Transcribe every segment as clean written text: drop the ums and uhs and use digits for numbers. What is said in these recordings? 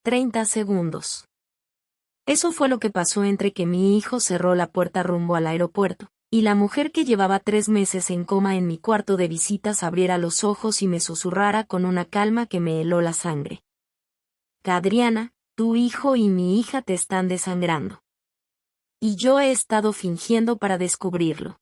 30 segundos. Eso fue lo que pasó entre que mi hijo cerró la puerta rumbo al aeropuerto, y la mujer que llevaba 3 meses en coma en mi cuarto de visitas abriera los ojos y me susurrara con una calma que me heló la sangre. Adriana, tu hijo y mi hija te están desangrando. Y yo he estado fingiendo para descubrirlo.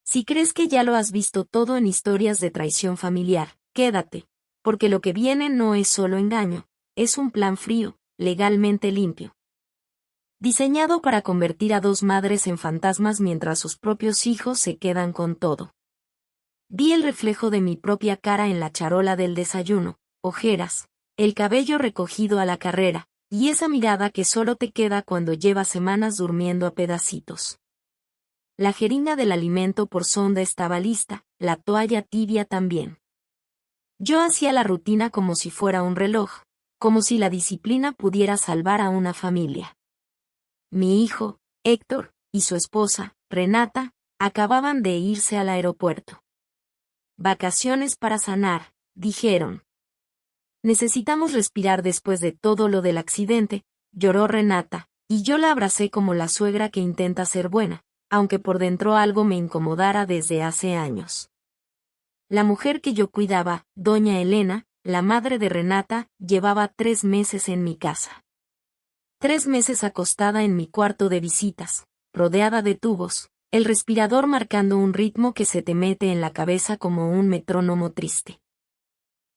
Si crees que ya lo has visto todo en historias de traición familiar, quédate, porque lo que viene no es solo engaño, es un plan frío, legalmente limpio. Diseñado para convertir a 2 madres en fantasmas mientras sus propios hijos se quedan con todo. Vi el reflejo de mi propia cara en la charola del desayuno, ojeras, el cabello recogido a la carrera, y esa mirada que solo te queda cuando llevas semanas durmiendo a pedacitos. La jeringa del alimento por sonda estaba lista, la toalla tibia también. Yo hacía la rutina como si fuera un reloj, como si la disciplina pudiera salvar a una familia. Mi hijo, Héctor, y su esposa, Renata, acababan de irse al aeropuerto. Vacaciones para sanar, dijeron. Necesitamos respirar después de todo lo del accidente, lloró Renata, y yo la abracé como la suegra que intenta ser buena, aunque por dentro algo me incomodara desde hace años. La mujer que yo cuidaba, doña Elena, la madre de Renata, llevaba 3 meses en mi casa. 3 meses acostada en mi cuarto de visitas, rodeada de tubos, el respirador marcando un ritmo que se te mete en la cabeza como un metrónomo triste.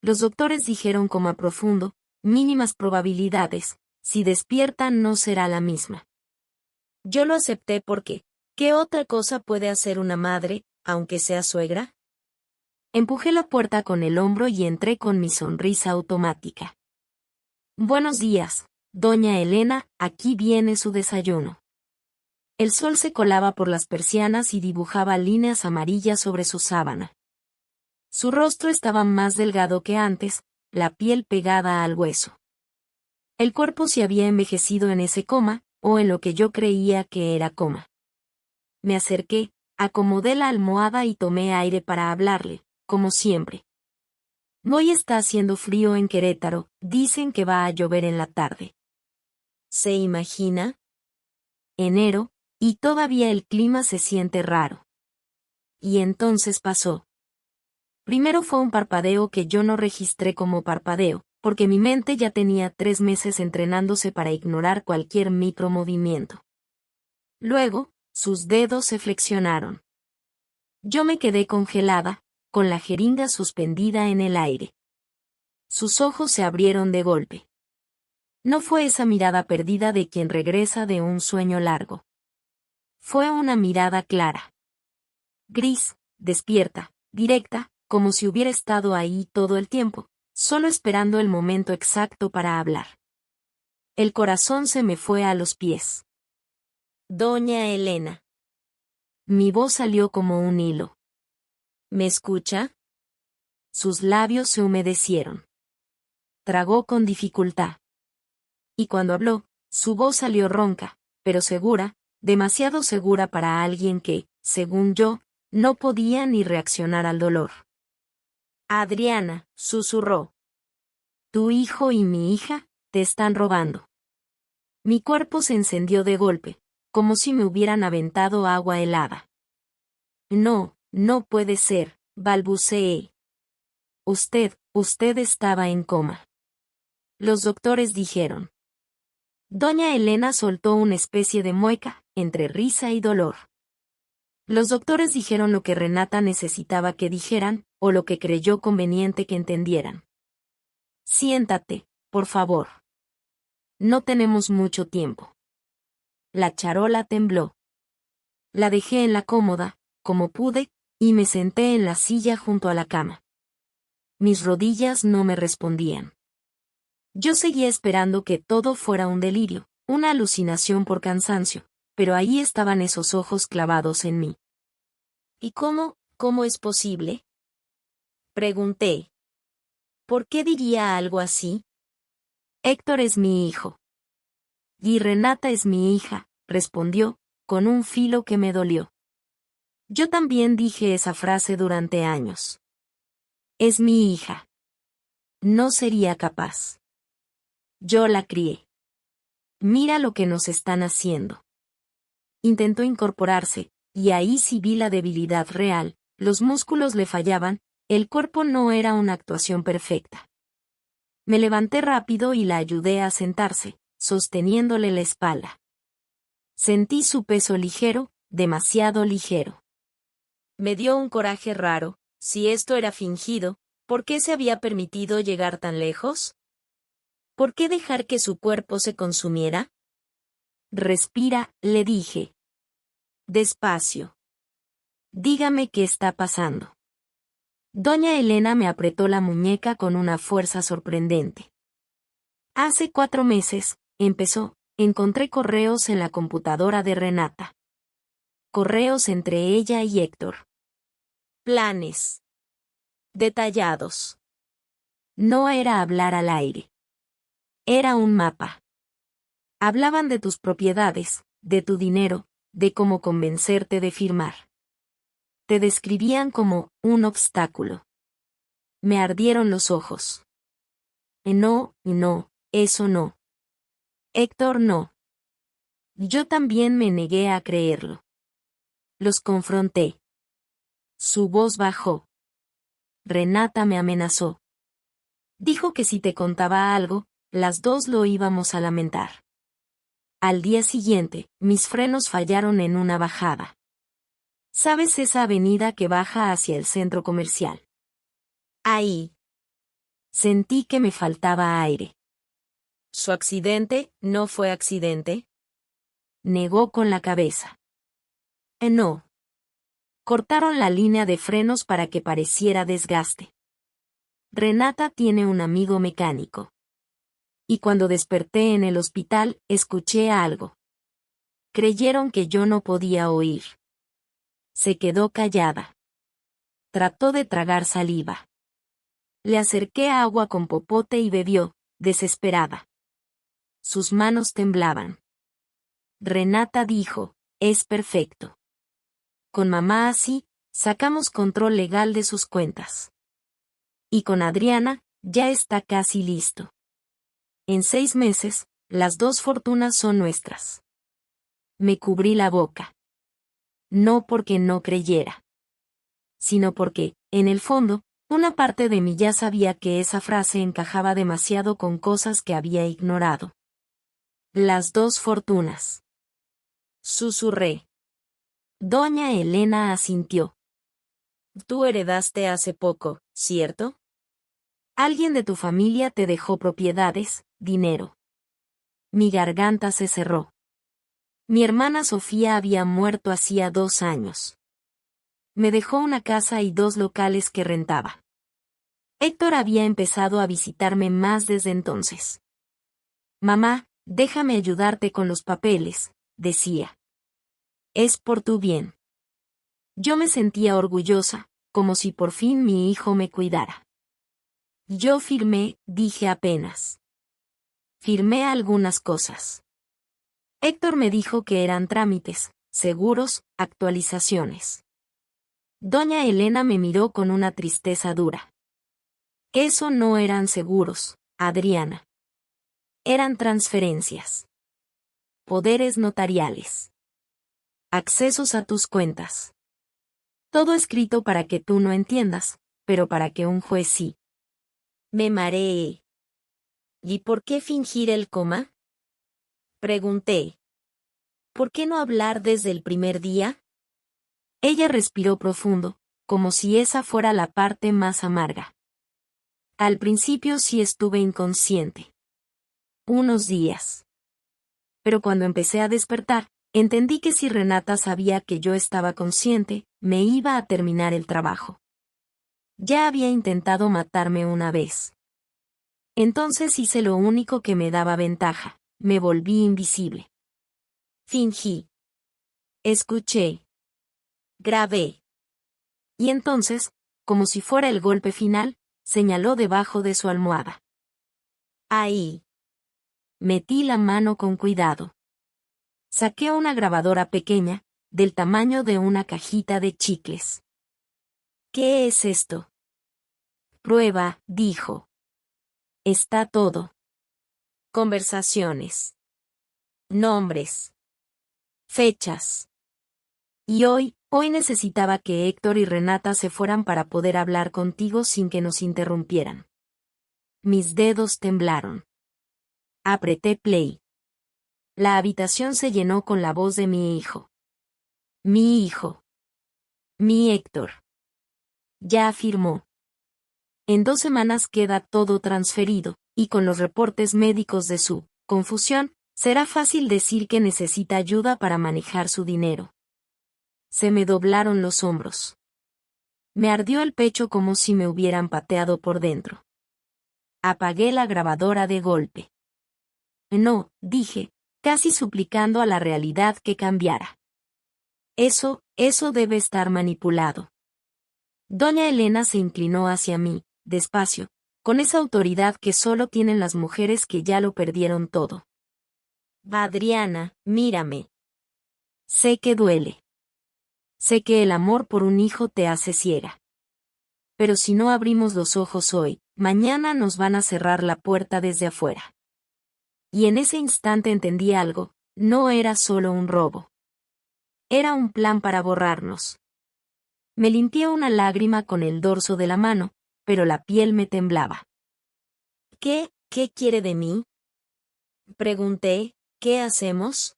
Los doctores dijeron coma profundo, mínimas probabilidades, si despierta no será la misma. Yo lo acepté porque, ¿qué otra cosa puede hacer una madre, aunque sea suegra? Empujé la puerta con el hombro y entré con mi sonrisa automática. Buenos días, doña Elena, aquí viene su desayuno. El sol se colaba por las persianas y dibujaba líneas amarillas sobre su sábana. Su rostro estaba más delgado que antes, la piel pegada al hueso. El cuerpo se había envejecido en ese coma, o en lo que yo creía que era coma. Me acerqué, acomodé la almohada y tomé aire para hablarle, como siempre. Hoy está haciendo frío en Querétaro, dicen que va a llover en la tarde. ¿Se imagina? Enero, y todavía el clima se siente raro. Y entonces pasó. Primero fue un parpadeo que yo no registré como parpadeo, porque mi mente ya tenía 3 meses entrenándose para ignorar cualquier micromovimiento. Luego, sus dedos se flexionaron. Yo me quedé congelada, con la jeringa suspendida en el aire. Sus ojos se abrieron de golpe. No fue esa mirada perdida de quien regresa de un sueño largo. Fue una mirada clara. Gris, despierta, directa, como si hubiera estado ahí todo el tiempo, solo esperando el momento exacto para hablar. El corazón se me fue a los pies. Doña Elena. Mi voz salió como un hilo. ¿Me escucha? Sus labios se humedecieron. Tragó con dificultad. Y cuando habló, su voz salió ronca, pero segura, demasiado segura para alguien que, según yo, no podía ni reaccionar al dolor. Adriana, susurró. Tu hijo y mi hija, te están robando. Mi cuerpo se encendió de golpe, como si me hubieran aventado agua helada. No, no puede ser, balbuceé. Usted estaba en coma. Los doctores dijeron. Doña Elena soltó una especie de mueca, entre risa y dolor. Los doctores dijeron lo que Renata necesitaba que dijeran, o lo que creyó conveniente que entendieran. Siéntate, por favor. No tenemos mucho tiempo. La charola tembló. La dejé en la cómoda, como pude, y me senté en la silla junto a la cama. Mis rodillas no me respondían. Yo seguía esperando que todo fuera un delirio, una alucinación por cansancio, pero ahí estaban esos ojos clavados en mí. ¿Y cómo es posible? Pregunté. ¿Por qué diría algo así? Héctor es mi hijo. Y Renata es mi hija, respondió, con un filo que me dolió. Yo también dije esa frase durante años. Es mi hija. No sería capaz. Yo la crié. Mira lo que nos están haciendo. Intentó incorporarse, y ahí sí vi la debilidad real, los músculos le fallaban, el cuerpo no era una actuación perfecta. Me levanté rápido y la ayudé a sentarse, sosteniéndole la espalda. Sentí su peso ligero, demasiado ligero. Me dio un coraje raro, si esto era fingido, ¿por qué se había permitido llegar tan lejos? ¿Por qué dejar que su cuerpo se consumiera? Respira, le dije. Despacio. Dígame qué está pasando. Doña Elena me apretó la muñeca con una fuerza sorprendente. Hace 4 meses, empezó, encontré correos en la computadora de Renata. Correos entre ella y Héctor. Planes. Detallados. No era hablar al aire. Era un mapa. Hablaban de tus propiedades, de tu dinero, de cómo convencerte de firmar. Te describían como un obstáculo. Me ardieron los ojos. No, eso no. Héctor no. Yo también me negué a creerlo. Los confronté. Su voz bajó. Renata me amenazó. Dijo que si te contaba algo, las dos lo íbamos a lamentar. Al día siguiente, mis frenos fallaron en una bajada. ¿Sabes esa avenida que baja hacia el centro comercial? Ahí. Sentí que me faltaba aire. ¿Su accidente no fue accidente? Negó con la cabeza. No. Cortaron la línea de frenos para que pareciera desgaste. Renata tiene un amigo mecánico. Y cuando desperté en el hospital, escuché algo. Creyeron que yo no podía oír. Se quedó callada. Trató de tragar saliva. Le acerqué agua con popote y bebió, desesperada. Sus manos temblaban. Renata dijo, es perfecto. Con mamá así, sacamos control legal de sus cuentas. Y con Adriana, ya está casi listo. En 6 meses, las 2 fortunas son nuestras. Me cubrí la boca. No porque no creyera, sino porque, en el fondo, una parte de mí ya sabía que esa frase encajaba demasiado con cosas que había ignorado. Las 2 fortunas. Susurré. Doña Elena asintió. Tú heredaste hace poco, ¿cierto? Alguien de tu familia te dejó propiedades, dinero. Mi garganta se cerró. Mi hermana Sofía había muerto hacía 2 años. Me dejó una casa y 2 locales que rentaba. Héctor había empezado a visitarme más desde entonces. Mamá, déjame ayudarte con los papeles, decía. Es por tu bien. Yo me sentía orgullosa, como si por fin mi hijo me cuidara. Yo firmé, dije apenas. Firmé algunas cosas. Héctor me dijo que eran trámites, seguros, actualizaciones. Doña Elena me miró con una tristeza dura. Eso no eran seguros, Adriana. Eran transferencias. Poderes notariales. Accesos a tus cuentas. Todo escrito para que tú no entiendas, pero para que un juez sí. Me mareé. ¿Y por qué fingir el coma? Pregunté. ¿Por qué no hablar desde el primer día? Ella respiró profundo, como si esa fuera la parte más amarga. Al principio sí estuve inconsciente. Unos días. Pero cuando empecé a despertar, entendí que si Renata sabía que yo estaba consciente, me iba a terminar el trabajo. Ya había intentado matarme una vez. Entonces hice lo único que me daba ventaja, me volví invisible. Fingí. Escuché. Grabé. Y entonces, como si fuera el golpe final, señaló debajo de su almohada. Ahí. Metí la mano con cuidado. Saqué una grabadora pequeña, del tamaño de una cajita de chicles. ¿Qué es esto? Prueba, dijo. Está todo. Conversaciones. Nombres. Fechas. Y hoy necesitaba que Héctor y Renata se fueran para poder hablar contigo sin que nos interrumpieran. Mis dedos temblaron. Apreté play. La habitación se llenó con la voz de mi hijo. Mi hijo. Mi Héctor. Ya afirmó. En 2 semanas queda todo transferido, y con los reportes médicos de su confusión, será fácil decir que necesita ayuda para manejar su dinero. Se me doblaron los hombros. Me ardió el pecho como si me hubieran pateado por dentro. Apagué la grabadora de golpe. No, dije, casi suplicando a la realidad que cambiara. Eso debe estar manipulado. Doña Elena se inclinó hacia mí, despacio, con esa autoridad que solo tienen las mujeres que ya lo perdieron todo. Adriana, mírame. Sé que duele. Sé que el amor por un hijo te hace ciega. Pero si no abrimos los ojos hoy, mañana nos van a cerrar la puerta desde afuera. Y en ese instante entendí algo, no era solo un robo. Era un plan para borrarnos. Me limpié una lágrima con el dorso de la mano, pero la piel me temblaba. ¿Qué quiere de mí? Pregunté, ¿qué hacemos?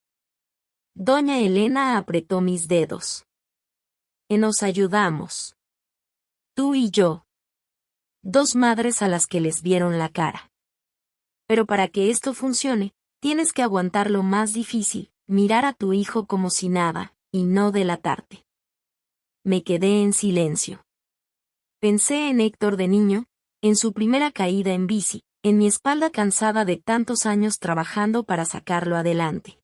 Doña Elena apretó mis dedos. Nos ayudamos. Tú y yo. 2 madres a las que les vieron la cara. Pero para que esto funcione, tienes que aguantar lo más difícil, mirar a tu hijo como si nada, y no delatarte. Me quedé en silencio. Pensé en Héctor de niño, en su primera caída en bici, en mi espalda cansada de tantos años trabajando para sacarlo adelante.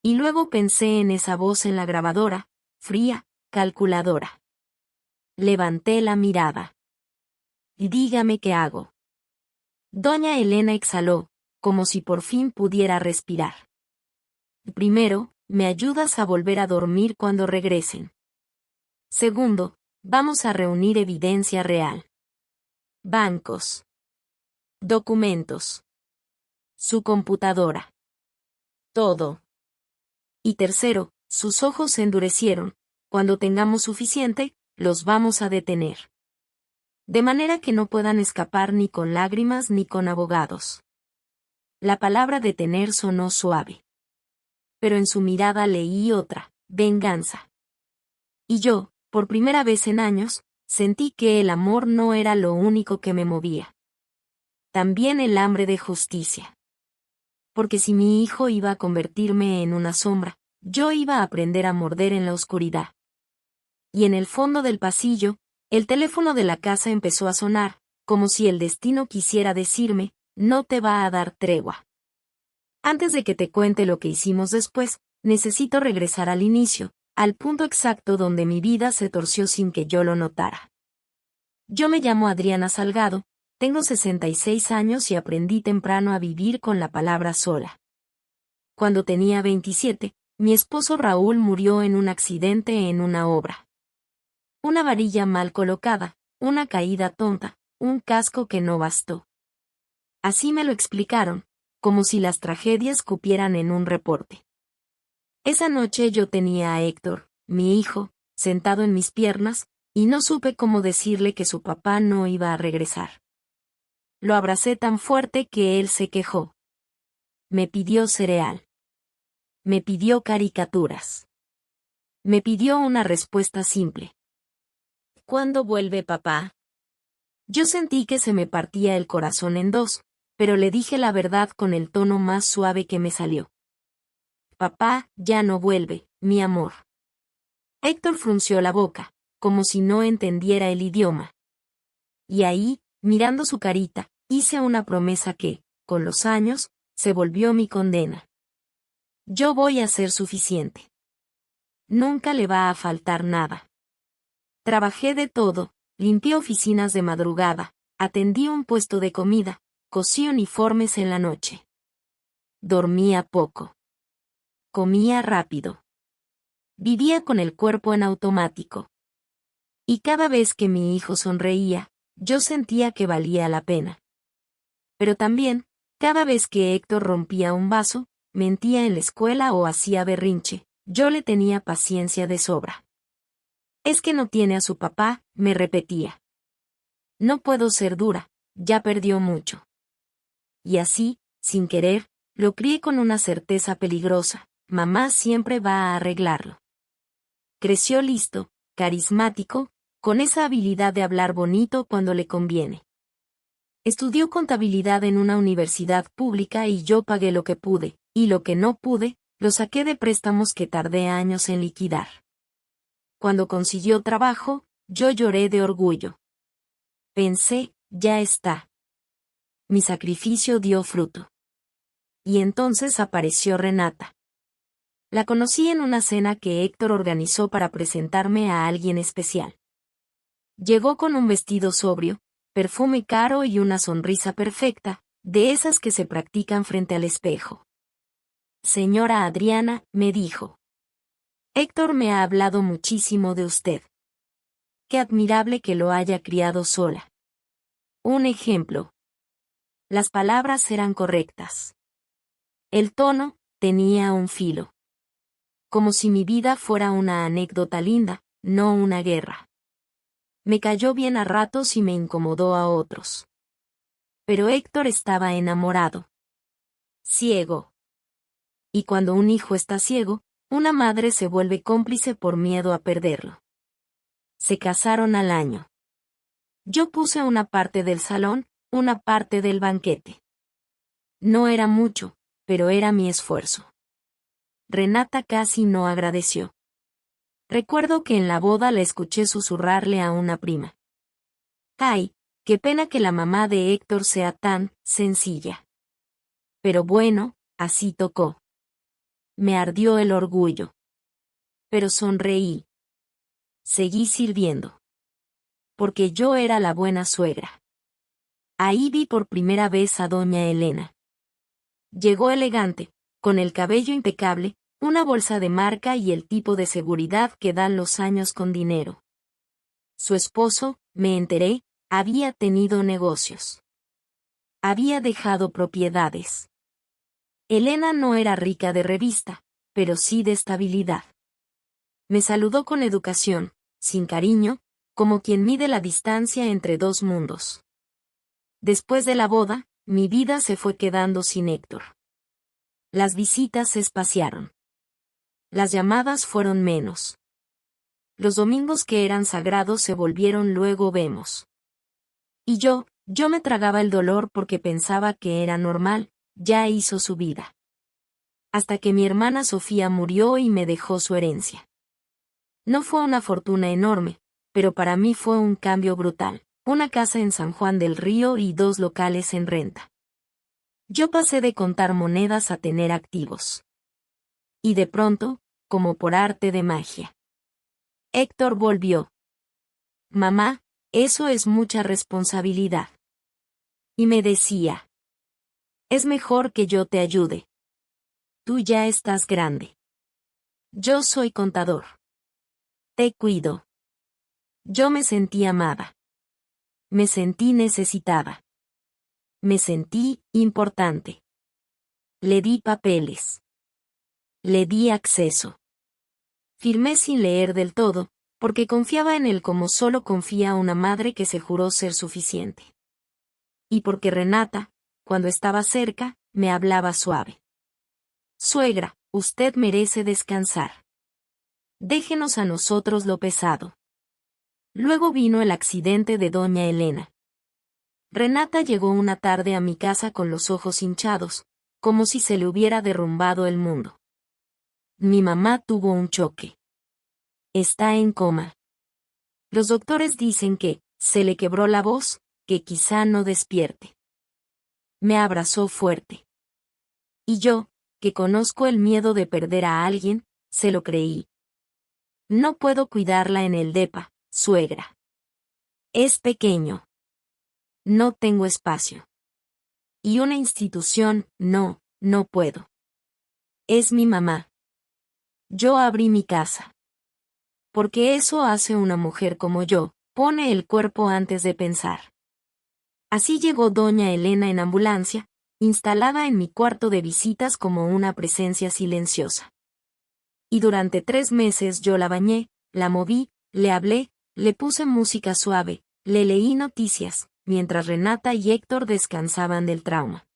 Y luego pensé en esa voz en la grabadora, fría, calculadora. Levanté la mirada. Dígame qué hago. Doña Elena exhaló, como si por fin pudiera respirar. Primero, me ayudas a volver a dormir cuando regresen. Segundo, vamos a reunir evidencia real. Bancos. Documentos. Su computadora. Todo. Y tercero, sus ojos se endurecieron. Cuando tengamos suficiente, los vamos a detener. De manera que no puedan escapar ni con lágrimas ni con abogados. La palabra detener sonó suave. Pero en su mirada leí otra, venganza. Y yo, por primera vez en años, sentí que el amor no era lo único que me movía. También el hambre de justicia. Porque si mi hijo iba a convertirme en una sombra, yo iba a aprender a morder en la oscuridad. Y en el fondo del pasillo, el teléfono de la casa empezó a sonar, como si el destino quisiera decirme, no te va a dar tregua. Antes de que te cuente lo que hicimos después, necesito regresar al inicio, al punto exacto donde mi vida se torció sin que yo lo notara. Yo me llamo Adriana Salgado, tengo 66 años y aprendí temprano a vivir con la palabra sola. Cuando tenía 27, mi esposo Raúl murió en un accidente en una obra. Una varilla mal colocada, una caída tonta, un casco que no bastó. Así me lo explicaron, como si las tragedias cupieran en un reporte. Esa noche yo tenía a Héctor, mi hijo, sentado en mis piernas, y no supe cómo decirle que su papá no iba a regresar. Lo abracé tan fuerte que él se quejó. Me pidió cereal. Me pidió caricaturas. Me pidió una respuesta simple. ¿Cuándo vuelve papá? Yo sentí que se me partía el corazón en dos, pero le dije la verdad con el tono más suave que me salió. Papá, ya no vuelve, mi amor. Héctor frunció la boca, como si no entendiera el idioma. Y ahí, mirando su carita, hice una promesa que, con los años, se volvió mi condena. Yo voy a ser suficiente. Nunca le va a faltar nada. Trabajé de todo, limpié oficinas de madrugada, atendí un puesto de comida, cosí uniformes en la noche. Dormía poco. Comía rápido. Vivía con el cuerpo en automático. Y cada vez que mi hijo sonreía, yo sentía que valía la pena. Pero también, Cada vez que Héctor rompía un vaso, mentía en la escuela o hacía berrinche, yo le tenía paciencia de sobra. Es que no tiene a su papá, me repetía. No puedo ser dura, ya perdió mucho. Y así, sin querer, lo crié con una certeza peligrosa, mamá siempre va a arreglarlo. Creció listo, carismático, con esa habilidad de hablar bonito cuando le conviene. Estudió contabilidad en una universidad pública y yo pagué lo que pude, y lo que no pude, lo saqué de préstamos que tardé años en liquidar. Cuando consiguió trabajo, yo lloré de orgullo. Pensé, ya está. Mi sacrificio dio fruto. Y entonces apareció Renata. La conocí en una cena que Héctor organizó para presentarme a alguien especial. Llegó con un vestido sobrio, perfume caro y una sonrisa perfecta, de esas que se practican frente al espejo. Señora Adriana, me dijo. Héctor me ha hablado muchísimo de usted. Qué admirable que lo haya criado sola. Un ejemplo. Las palabras eran correctas. El tono tenía un filo. Como si mi vida fuera una anécdota linda, no una guerra. Me cayó bien a ratos y me incomodó a otros. Pero Héctor estaba enamorado. Ciego. Y cuando un hijo está ciego, una madre se vuelve cómplice por miedo a perderlo. Se casaron al año. Yo puse una parte del salón, una parte del banquete. No era mucho, pero era mi esfuerzo. Renata casi no agradeció. Recuerdo que en la boda la escuché susurrarle a una prima. ¡Ay, qué pena que la mamá de Héctor sea tan sencilla! Pero bueno, así tocó. Me ardió el orgullo. Pero sonreí. Seguí sirviendo. Porque yo era la buena suegra. Ahí vi por primera vez a doña Elena. Llegó elegante, con el cabello impecable, una bolsa de marca y el tipo de seguridad que dan los años con dinero. Su esposo, me enteré, había tenido negocios. Había dejado propiedades. Elena no era rica de revista, pero sí de estabilidad. Me saludó con educación, sin cariño, como quien mide la distancia entre dos mundos. Después de la boda, mi vida se fue quedando sin Héctor. Las visitas se espaciaron. Las llamadas fueron menos. Los domingos que eran sagrados se volvieron luego vemos. Y yo me tragaba el dolor porque pensaba que era normal, ya hizo su vida. Hasta que mi hermana Sofía murió y me dejó su herencia. No fue una fortuna enorme, pero para mí fue un cambio brutal, una casa en San Juan del Río y 2 locales en renta. Yo pasé de contar monedas a tener activos. Y de pronto, como por arte de magia, Héctor volvió. Mamá, eso es mucha responsabilidad. Y me decía, es mejor que yo te ayude. Tú ya estás grande. Yo soy contador. Te cuido. Yo me sentí amada. Me sentí necesitada. Me sentí importante. Le di papeles. Le di acceso. Firmé sin leer del todo, porque confiaba en él como solo confía una madre que se juró ser suficiente. Y porque Renata, cuando estaba cerca, me hablaba suave. Suegra, usted merece descansar. Déjenos a nosotros lo pesado. Luego vino el accidente de doña Elena. Renata llegó una tarde a mi casa con los ojos hinchados, como si se le hubiera derrumbado el mundo. Mi mamá tuvo un choque. Está en coma. Los doctores dicen que se le quebró la voz, que quizá no despierte. Me abrazó fuerte. Y yo, que conozco el miedo de perder a alguien, se lo creí. No puedo cuidarla en el depa, suegra. Es pequeño. No tengo espacio. Y una institución, no puedo. Es mi mamá. Yo abrí mi casa. Porque eso hace una mujer como yo, pone el cuerpo antes de pensar. Así llegó doña Elena en ambulancia, instalada en mi cuarto de visitas como una presencia silenciosa. Y durante 3 meses yo la bañé, la moví, le hablé, le puse música suave, le leí noticias, mientras Renata y Héctor descansaban del trauma.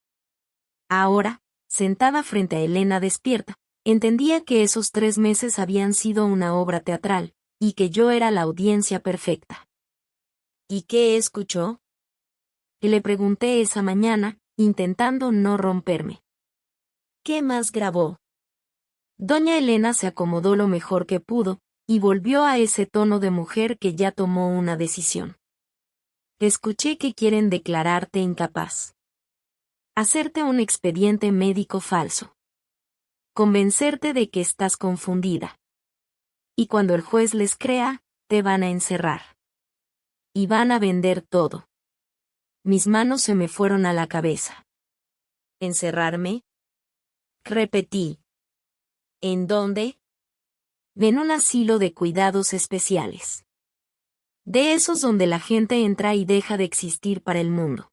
Ahora, sentada frente a Elena despierta, entendía que esos 3 meses habían sido una obra teatral, y que yo era la audiencia perfecta. ¿Y qué escuchó? Le pregunté esa mañana, intentando no romperme. ¿Qué más grabó? Doña Elena se acomodó lo mejor que pudo, y volvió a ese tono de mujer que ya tomó una decisión. Escuché que quieren declararte incapaz. Hacerte un expediente médico falso. Convencerte de que estás confundida. Y cuando el juez les crea, te van a encerrar. Y van a vender todo. Mis manos se me fueron a la cabeza. ¿Encerrarme? Repetí. ¿En dónde? En un asilo de cuidados especiales. De esos donde la gente entra y deja de existir para el mundo.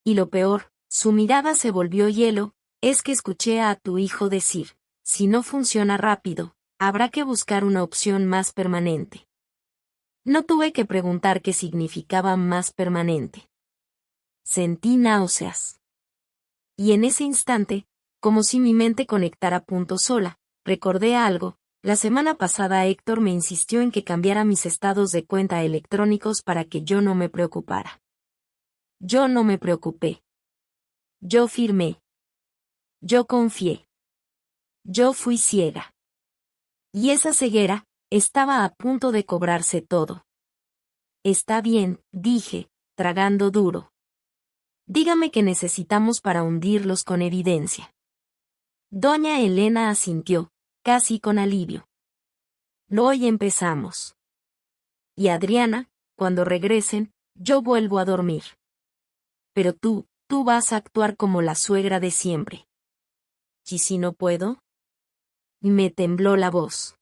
Y lo peor, su mirada se volvió hielo, es que escuché a tu hijo decir, si no funciona rápido, habrá que buscar una opción más permanente. No tuve que preguntar qué significaba más permanente. Sentí náuseas. Y en ese instante, como si mi mente conectara punto sola, recordé algo. La semana pasada Héctor me insistió en que cambiara mis estados de cuenta electrónicos para que yo no me preocupara. Yo no me preocupé. Yo firmé. Yo confié. Yo fui ciega. Y esa ceguera, estaba a punto de cobrarse todo. Está bien, dije, tragando duro. Dígame qué necesitamos para hundirlos con evidencia. Doña Elena asintió, casi con alivio. Hoy empezamos. Y Adriana, cuando regresen, yo vuelvo a dormir. Pero tú vas a actuar como la suegra de siempre. ¿Y si no puedo? Me tembló la voz.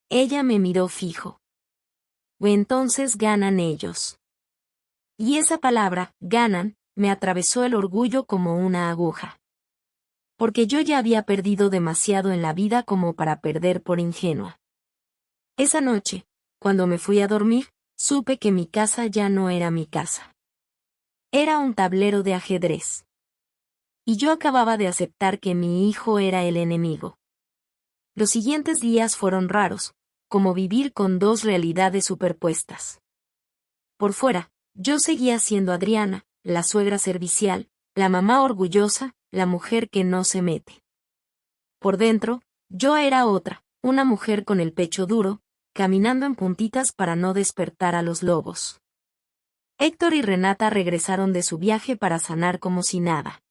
Ella me miró fijo. O entonces ganan ellos. Y esa palabra, ganan, me atravesó el orgullo como una aguja. Porque yo ya había perdido demasiado en la vida como para perder por ingenua. Esa noche, cuando me fui a dormir, supe que mi casa ya no era mi casa. Era un tablero de ajedrez. Y yo acababa de aceptar que mi hijo era el enemigo. Los siguientes días fueron raros, como vivir con 2 realidades superpuestas. Por fuera, yo seguía siendo Adriana, la suegra servicial, la mamá orgullosa, la mujer que no se mete. Por dentro, yo era otra, una mujer con el pecho duro, caminando en puntitas para no despertar a los lobos. Héctor y Renata regresaron de su viaje para sanar como si nada.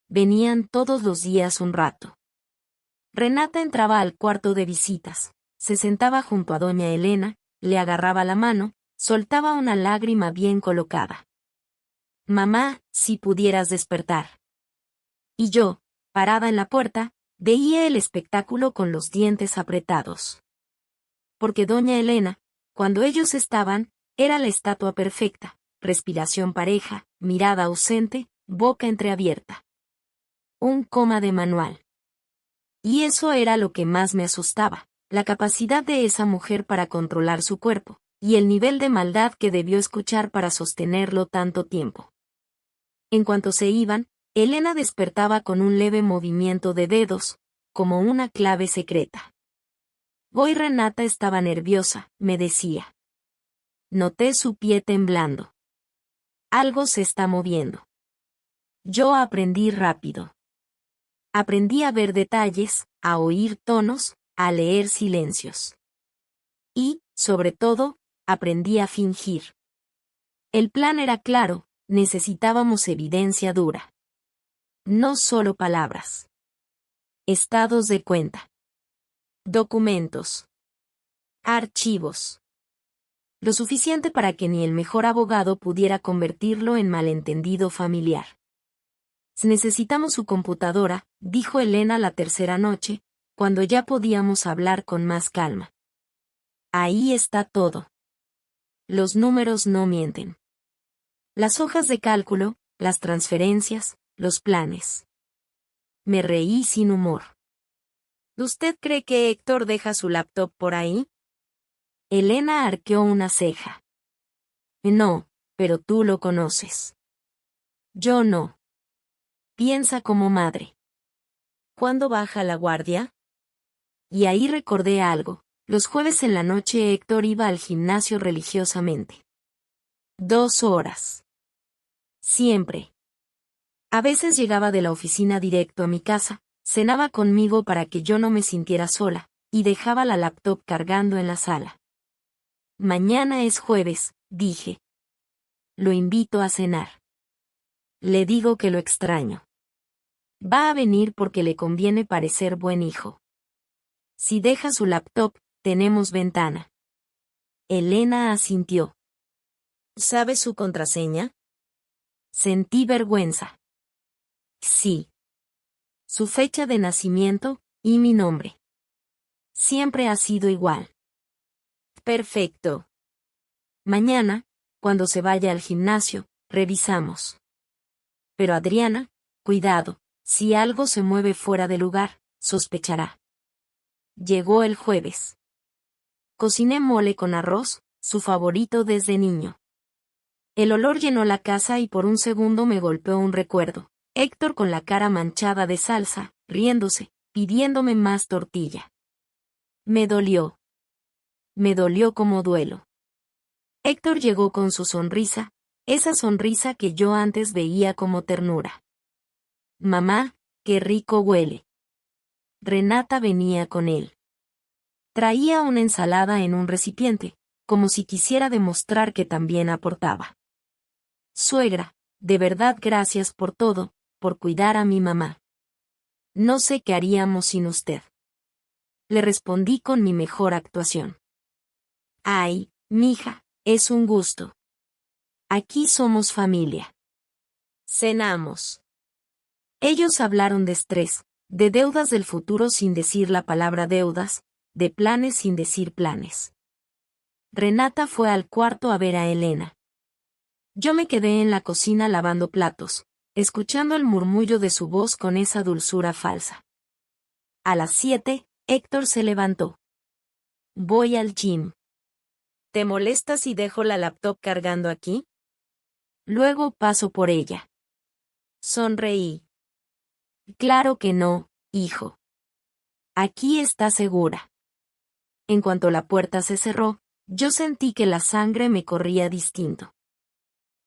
Venían todos los días un rato. Renata entraba al cuarto de visitas, se sentaba junto a doña Elena, le agarraba la mano, soltaba una lágrima bien colocada. Mamá, si pudieras despertar. Y yo, parada en la puerta, veía el espectáculo con los dientes apretados. Porque doña Elena, cuando ellos estaban, era la estatua perfecta, respiración pareja, mirada ausente, boca entreabierta. Un coma de manual. Y eso era lo que más me asustaba, la capacidad de esa mujer para controlar su cuerpo, y el nivel de maldad que debió escuchar para sostenerlo tanto tiempo. En cuanto se iban, Elena despertaba con un leve movimiento de dedos, como una clave secreta. Hoy Renata estaba nerviosa, me decía. Noté su pie temblando. Algo se está moviendo. Yo aprendí rápido. Aprendí a ver detalles, a oír tonos, a leer silencios. Y, sobre todo, aprendí a fingir. El plan era claro, necesitábamos evidencia dura. No solo palabras. Estados de cuenta. Documentos. Archivos. Lo suficiente para que ni el mejor abogado pudiera convertirlo en malentendido familiar. Necesitamos su computadora, dijo Elena la tercera noche, cuando ya podíamos hablar con más calma. Ahí está todo. Los números no mienten. Las hojas de cálculo, las transferencias, los planes. Me reí sin humor. ¿Usted cree que Héctor deja su laptop por ahí? Elena arqueó una ceja. No, pero tú lo conoces. Yo no. Piensa como madre. ¿Cuándo baja la guardia? Y ahí recordé algo. Los jueves en la noche Héctor iba al gimnasio religiosamente. 2 horas. Siempre. A veces llegaba de la oficina directo a mi casa, cenaba conmigo para que yo no me sintiera sola, y dejaba la laptop cargando en la sala. Mañana es jueves, dije. Lo invito a cenar. Le digo que lo extraño. Va a venir porque le conviene parecer buen hijo. Si deja su laptop, tenemos ventana. Elena asintió. ¿Sabe su contraseña? Sentí vergüenza. Sí. Su fecha de nacimiento, y mi nombre. Siempre ha sido igual. Perfecto. Mañana, cuando se vaya al gimnasio, revisamos. Pero Adriana, cuidado, si algo se mueve fuera de lugar, sospechará. Llegó el jueves. Cociné mole con arroz, su favorito desde niño. El olor llenó la casa y por un segundo me golpeó un recuerdo. Héctor con la cara manchada de salsa, riéndose, pidiéndome más tortilla. Me dolió. Me dolió como duelo. Héctor llegó con su sonrisa, esa sonrisa que yo antes veía como ternura. Mamá, qué rico huele. Renata venía con él. Traía una ensalada en un recipiente, como si quisiera demostrar que también aportaba. Suegra, de verdad gracias por todo, por cuidar a mi mamá. No sé qué haríamos sin usted. Le respondí con mi mejor actuación. Ay, mija, es un gusto. Aquí somos familia. Cenamos. Ellos hablaron de estrés, de deudas del futuro sin decir la palabra deudas, de planes sin decir planes. Renata fue al cuarto a ver a Elena. Yo me quedé en la cocina lavando platos, escuchando el murmullo de su voz con esa dulzura falsa. A las 7, Héctor se levantó. Voy al gym. ¿Te molesta si dejo la laptop cargando aquí? Luego paso por ella. Sonreí. Claro que no, hijo. Aquí está segura. En cuanto la puerta se cerró, yo sentí que la sangre me corría distinto.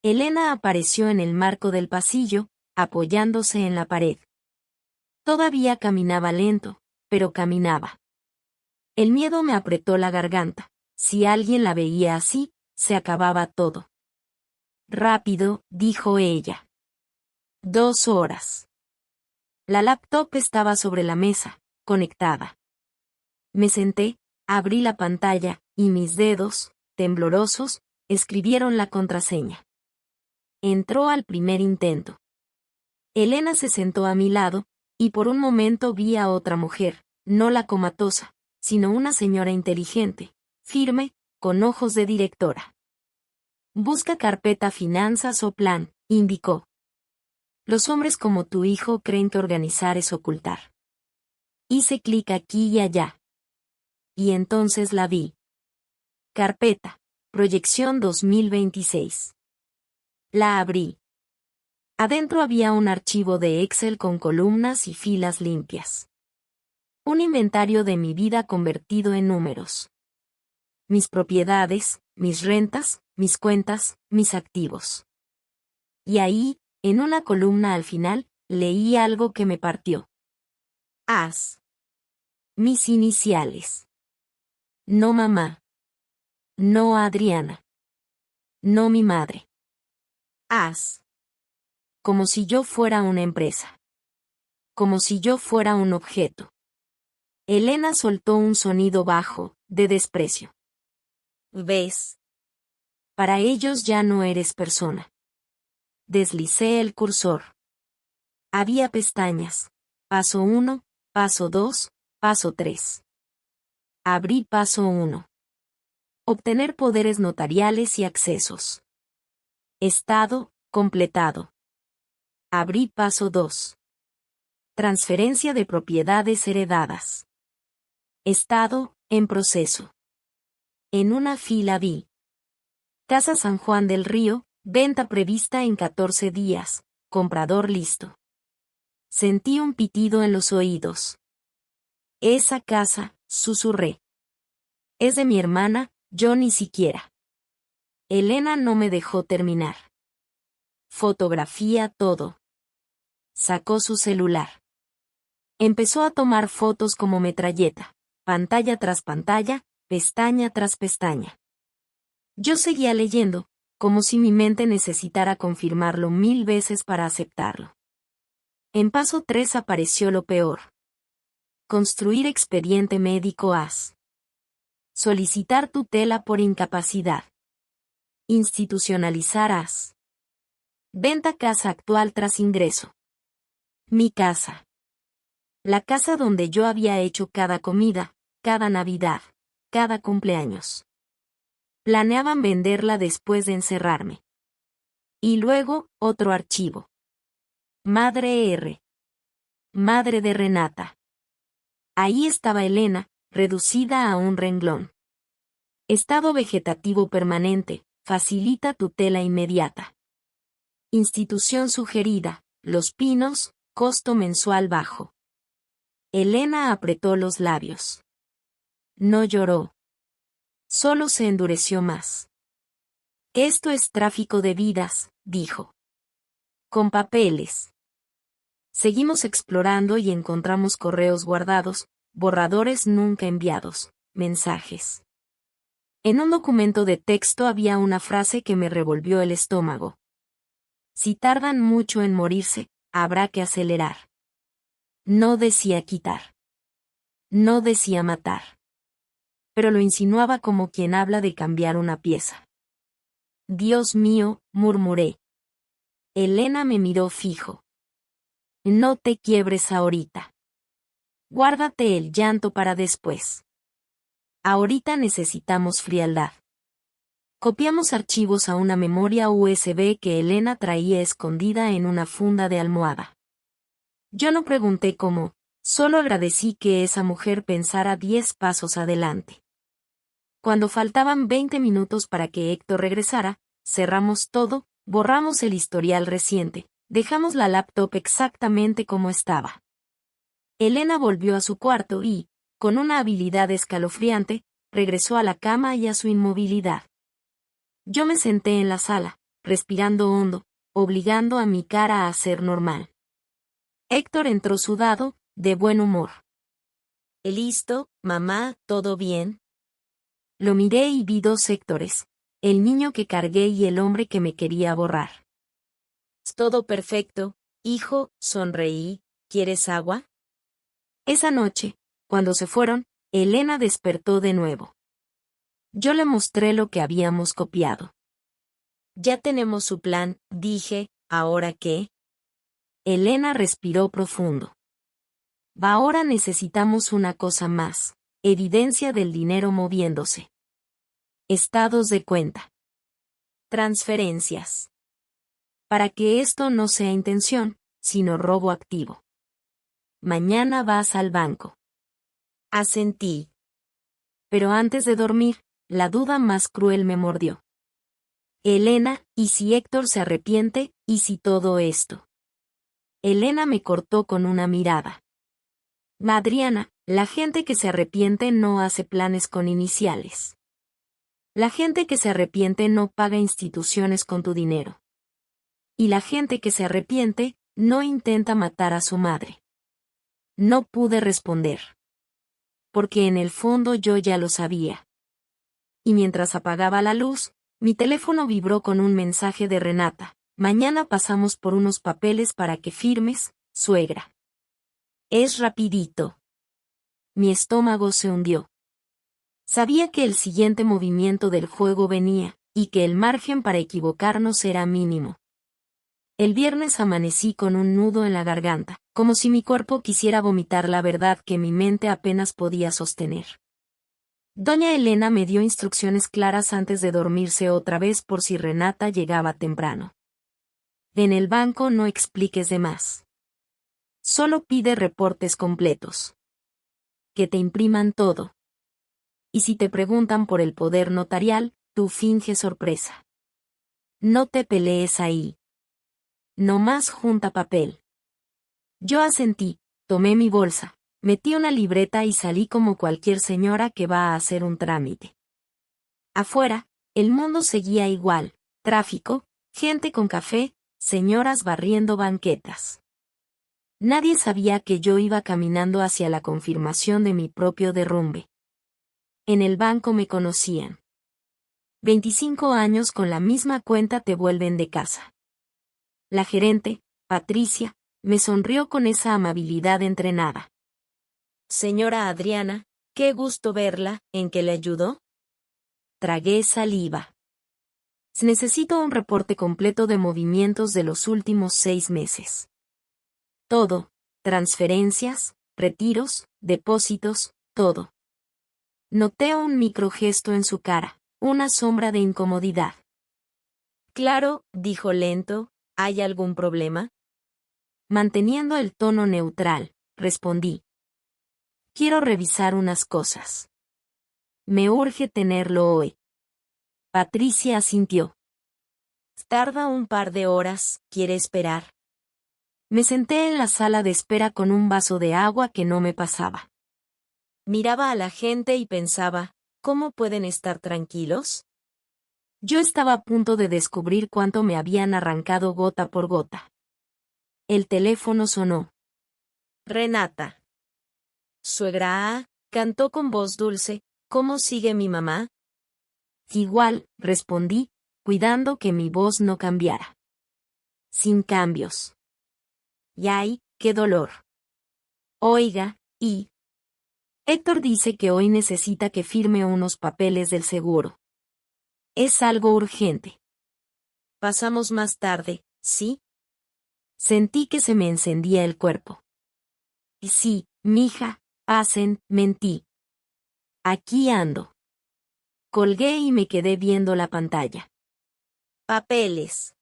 Elena apareció en el marco del pasillo, apoyándose en la pared. Todavía caminaba lento, pero caminaba. El miedo me apretó la garganta. Si alguien la veía así, se acababa todo. Rápido, dijo ella. 2 horas. La laptop estaba sobre la mesa, conectada. Me senté, abrí la pantalla, y mis dedos, temblorosos, escribieron la contraseña. Entró al primer intento. Elena se sentó a mi lado, y por un momento vi a otra mujer, no la comatosa, sino una señora inteligente, firme, con ojos de directora. Busca carpeta finanzas o plan, indicó. Los hombres como tu hijo creen que organizar es ocultar. Hice clic aquí y allá. Y entonces la vi. Carpeta, proyección 2026. La abrí. Adentro había un archivo de Excel con columnas y filas limpias. Un inventario de mi vida convertido en números. Mis propiedades, mis rentas, mis cuentas, mis activos. Y ahí, en una columna al final, leí algo que me partió. As. Mis iniciales. No mamá. No Adriana. No mi madre. As. Como si yo fuera una empresa. Como si yo fuera un objeto. Elena soltó un sonido bajo, de desprecio. ¿Ves? Para ellos ya no eres persona. Deslicé el cursor. Había pestañas. Paso 1, paso 2, paso 3. Abrí paso 1. Obtener poderes notariales y accesos. Estado, completado. Abrí paso 2. Transferencia de propiedades heredadas. Estado, en proceso. En una fila vi. Casa San Juan del Río, venta prevista en 14 días, comprador listo. Sentí un pitido en los oídos. Esa casa, susurré. Es de mi hermana, yo ni siquiera. Elena no me dejó terminar. Fotografía todo. Sacó su celular. Empezó a tomar fotos como metralleta, pantalla tras pantalla, pestaña tras pestaña. Yo seguía leyendo, como si mi mente necesitara confirmarlo 1000 veces para aceptarlo. En paso 3 apareció lo peor. Construir expediente médico AS. Solicitar tutela por incapacidad. Institucionalizar AS. Venta casa actual tras ingreso. Mi casa. La casa donde yo había hecho cada comida, cada Navidad, cada cumpleaños. Planeaban venderla después de encerrarme. Y luego, otro archivo. Madre R. Madre de Renata. Ahí estaba Elena, reducida a un renglón. Estado vegetativo permanente, facilita tutela inmediata. Institución sugerida, Los Pinos, costo mensual bajo. Elena apretó los labios. No lloró. Solo se endureció más. Esto es tráfico de vidas, dijo. Con papeles. Seguimos explorando y encontramos correos guardados, borradores nunca enviados, mensajes. En un documento de texto había una frase que me revolvió el estómago. Si tardan mucho en morirse, habrá que acelerar. No decía quitar. No decía matar. Pero lo insinuaba como quien habla de cambiar una pieza. Dios mío, murmuré. Elena me miró fijo. No te quiebres ahorita. Guárdate el llanto para después. Ahorita necesitamos frialdad. Copiamos archivos a una memoria USB que Elena traía escondida en una funda de almohada. Yo no pregunté cómo, solo agradecí que esa mujer pensara 10 pasos adelante. Cuando faltaban 20 minutos para que Héctor regresara, cerramos todo, borramos el historial reciente, dejamos la laptop exactamente como estaba. Elena volvió a su cuarto y, con una habilidad escalofriante, regresó a la cama y a su inmovilidad. Yo me senté en la sala, respirando hondo, obligando a mi cara a ser normal. Héctor entró sudado, de buen humor. ¿Listo, mamá, todo bien? Lo miré y vi 2 Héctores, el niño que cargué y el hombre que me quería borrar. Todo perfecto, hijo, sonreí, ¿quieres agua? Esa noche, cuando se fueron, Elena despertó de nuevo. Yo le mostré lo que habíamos copiado. Ya tenemos su plan, dije, ¿ahora qué? Elena respiró profundo. Ahora necesitamos una cosa más, evidencia del dinero moviéndose. Estados de cuenta. Transferencias. Para que esto no sea intención, sino robo activo. Mañana vas al banco. Asentí. Pero antes de dormir, la duda más cruel me mordió. Elena, ¿y si Héctor se arrepiente, y si todo esto? Elena me cortó con una mirada. Adriana, la gente que se arrepiente no hace planes con iniciales. La gente que se arrepiente no paga instituciones con tu dinero. Y la gente que se arrepiente, no intenta matar a su madre. No pude responder. Porque en el fondo yo ya lo sabía. Y mientras apagaba la luz, mi teléfono vibró con un mensaje de Renata. Mañana pasamos por unos papeles para que firmes, suegra. Es rapidito. Mi estómago se hundió. Sabía que el siguiente movimiento del juego venía, y que el margen para equivocarnos era mínimo. El viernes amanecí con un nudo en la garganta, como si mi cuerpo quisiera vomitar la verdad que mi mente apenas podía sostener. Doña Elena me dio instrucciones claras antes de dormirse otra vez por si Renata llegaba temprano. En el banco no expliques de más. Solo pide reportes completos. Que te impriman todo. Y si te preguntan por el poder notarial, tú finge sorpresa. No te pelees ahí. Nomás junta papel. Yo asentí, tomé mi bolsa, metí una libreta y salí como cualquier señora que va a hacer un trámite. Afuera, el mundo seguía igual, tráfico, gente con café, señoras barriendo banquetas. Nadie sabía que yo iba caminando hacia la confirmación de mi propio derrumbe. En el banco me conocían. 25 años con la misma cuenta te vuelven de casa. La gerente, Patricia, me sonrió con esa amabilidad entrenada. Señora Adriana, qué gusto verla, ¿en qué le ayudó? Tragué saliva. Necesito un reporte completo de movimientos de los últimos 6 meses. Todo, transferencias, retiros, depósitos, todo. Noté un microgesto en su cara, una sombra de incomodidad. Claro, dijo lento, ¿hay algún problema? Manteniendo el tono neutral, respondí. Quiero revisar unas cosas. Me urge tenerlo hoy. Patricia asintió. Tarda un par de horas, ¿quiere esperar? Me senté en la sala de espera con un vaso de agua que no me pasaba. Miraba a la gente y pensaba, ¿cómo pueden estar tranquilos? Yo estaba a punto de descubrir cuánto me habían arrancado gota por gota. El teléfono sonó. Renata. Suegra A, cantó con voz dulce, ¿cómo sigue mi mamá? Igual, respondí, cuidando que mi voz no cambiara. Sin cambios. Yay, qué dolor. Oiga, y... Héctor dice que hoy necesita que firme unos papeles del seguro. Es algo urgente. Pasamos más tarde, ¿sí? Sentí que se me encendía el cuerpo. Y sí, mija, pasen, mentí. Aquí ando. Colgué y me quedé viendo la pantalla. Papeles.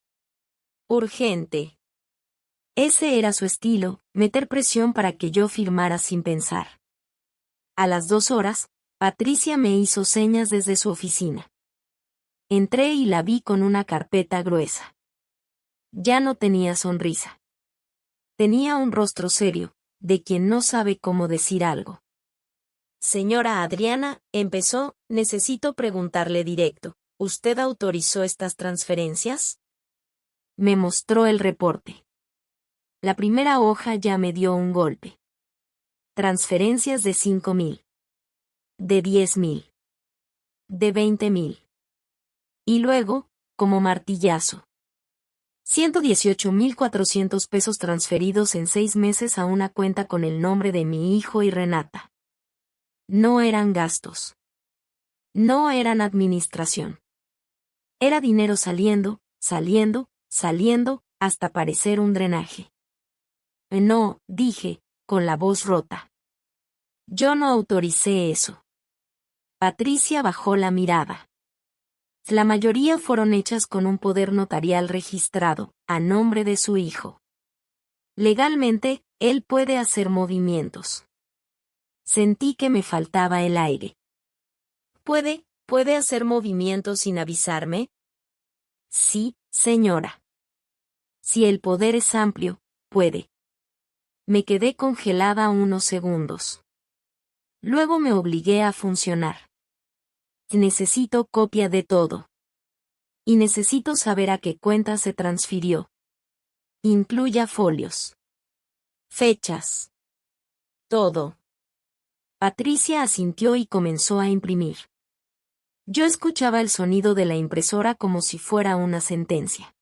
Urgente. Ese era su estilo, meter presión para que yo firmara sin pensar. A las 2 horas, Patricia me hizo señas desde su oficina. Entré y la vi con una carpeta gruesa. Ya no tenía sonrisa. Tenía un rostro serio, de quien no sabe cómo decir algo. Señora Adriana, empezó, necesito preguntarle directo, ¿usted autorizó estas transferencias? Me mostró el reporte. La primera hoja ya me dio un golpe. Transferencias de 5,000. De 10,000. De 20,000. Y luego, como martillazo. 118,400 pesos transferidos en 6 meses a una cuenta con el nombre de mi hijo y Renata. No eran gastos. No eran administración. Era dinero saliendo, saliendo, saliendo, hasta parecer un drenaje. No, dije, con la voz rota. Yo no autoricé eso. Patricia bajó la mirada. La mayoría fueron hechas con un poder notarial registrado, a nombre de su hijo. Legalmente, él puede hacer movimientos. Sentí que me faltaba el aire. ¿Puede hacer movimientos sin avisarme? Sí, señora. Si el poder es amplio, puede. Me quedé congelada unos segundos. Luego me obligué a funcionar. Necesito copia de todo. Y necesito saber a qué cuenta se transfirió. Incluya folios. Fechas. Todo. Patricia asintió y comenzó a imprimir. Yo escuchaba el sonido de la impresora como si fuera una sentencia.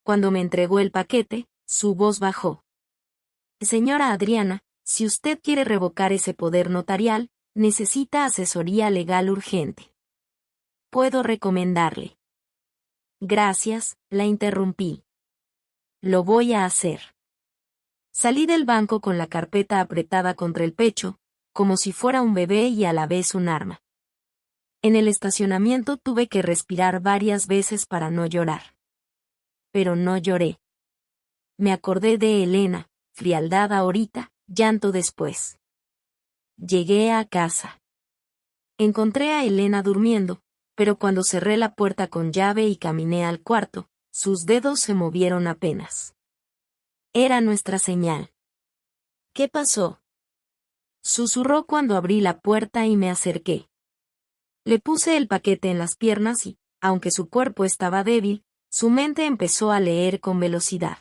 Cuando me entregó el paquete, su voz bajó. Señora Adriana, si usted quiere revocar ese poder notarial, necesita asesoría legal urgente. Puedo recomendarle. Gracias, la interrumpí. Lo voy a hacer. Salí del banco con la carpeta apretada contra el pecho, como si fuera un bebé y a la vez un arma. En el estacionamiento tuve que respirar varias veces para no llorar. pero no lloré. Me acordé de Elena, frialdad ahorita, llanto después. Llegué a casa. Encontré a Elena durmiendo, pero cuando cerré la puerta con llave y caminé al cuarto, sus dedos se movieron apenas. Era nuestra señal. ¿Qué pasó? Susurró cuando abrí la puerta y me acerqué. Le puse el paquete en las piernas y, aunque su cuerpo estaba débil, su mente empezó a leer con velocidad.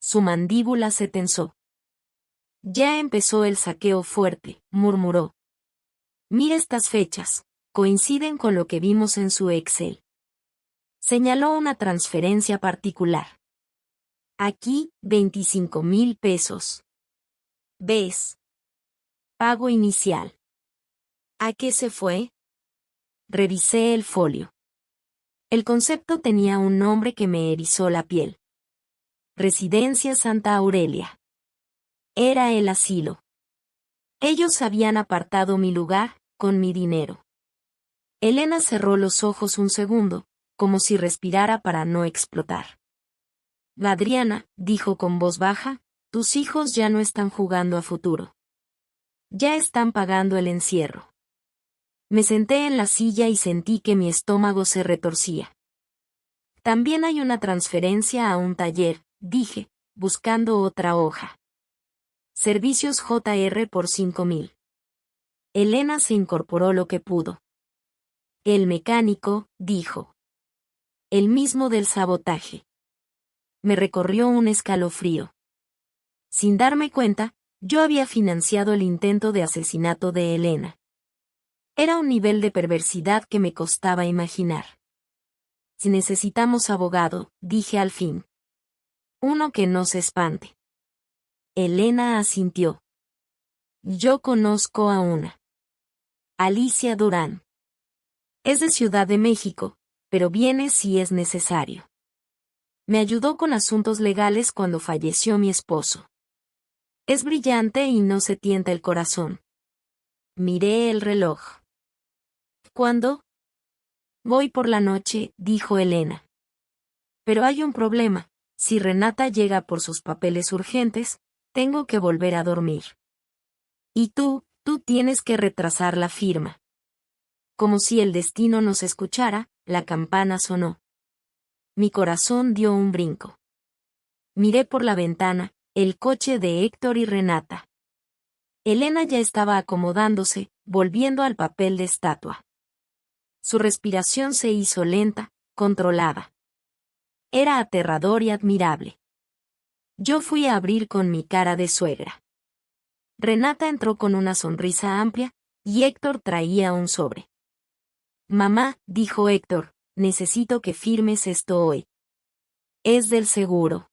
Su mandíbula se tensó. Ya empezó el saqueo fuerte, murmuró. Mira estas fechas, coinciden con lo que vimos en su Excel. Señaló una transferencia particular. Aquí, 25,000 pesos. ¿Ves? Pago inicial. ¿A qué se fue? Revisé el folio. El concepto tenía un nombre que me erizó la piel. Residencia Santa Aurelia. Era el asilo. Ellos habían apartado mi lugar, con mi dinero. Elena cerró los ojos un segundo, como si respirara para no explotar. Adriana, dijo con voz baja, tus hijos ya no están jugando a futuro. Ya están pagando el encierro. Me senté en la silla y sentí que mi estómago se retorcía. También hay una transferencia a un taller, dije, buscando otra hoja. Servicios JR por 5,000. Elena se incorporó lo que pudo. El mecánico, dijo. El mismo del sabotaje. Me recorrió un escalofrío. Sin darme cuenta, yo había financiado el intento de asesinato de Elena. Era un nivel de perversidad que me costaba imaginar. Si necesitamos abogado, dije al fin. Uno que no se espante. Elena asintió. Yo conozco a una. Alicia Durán. Es de Ciudad de México, pero viene si es necesario. Me ayudó con asuntos legales cuando falleció mi esposo. Es brillante y no se tienta el corazón. Miré el reloj. ¿Cuándo? Voy por la noche, dijo Elena. Pero hay un problema. Si Renata llega por sus papeles urgentes, tengo que volver a dormir. Y tú tienes que retrasar la firma. Como si el destino nos escuchara, la campana sonó. Mi corazón dio un brinco. Miré por la ventana, el coche de Héctor y Renata. Elena ya estaba acomodándose, volviendo al papel de estatua. Su respiración se hizo lenta, controlada. Era aterrador y admirable. Yo fui a abrir con mi cara de suegra. Renata entró con una sonrisa amplia, y Héctor traía un sobre. Mamá, dijo Héctor, necesito que firmes esto hoy. Es del seguro.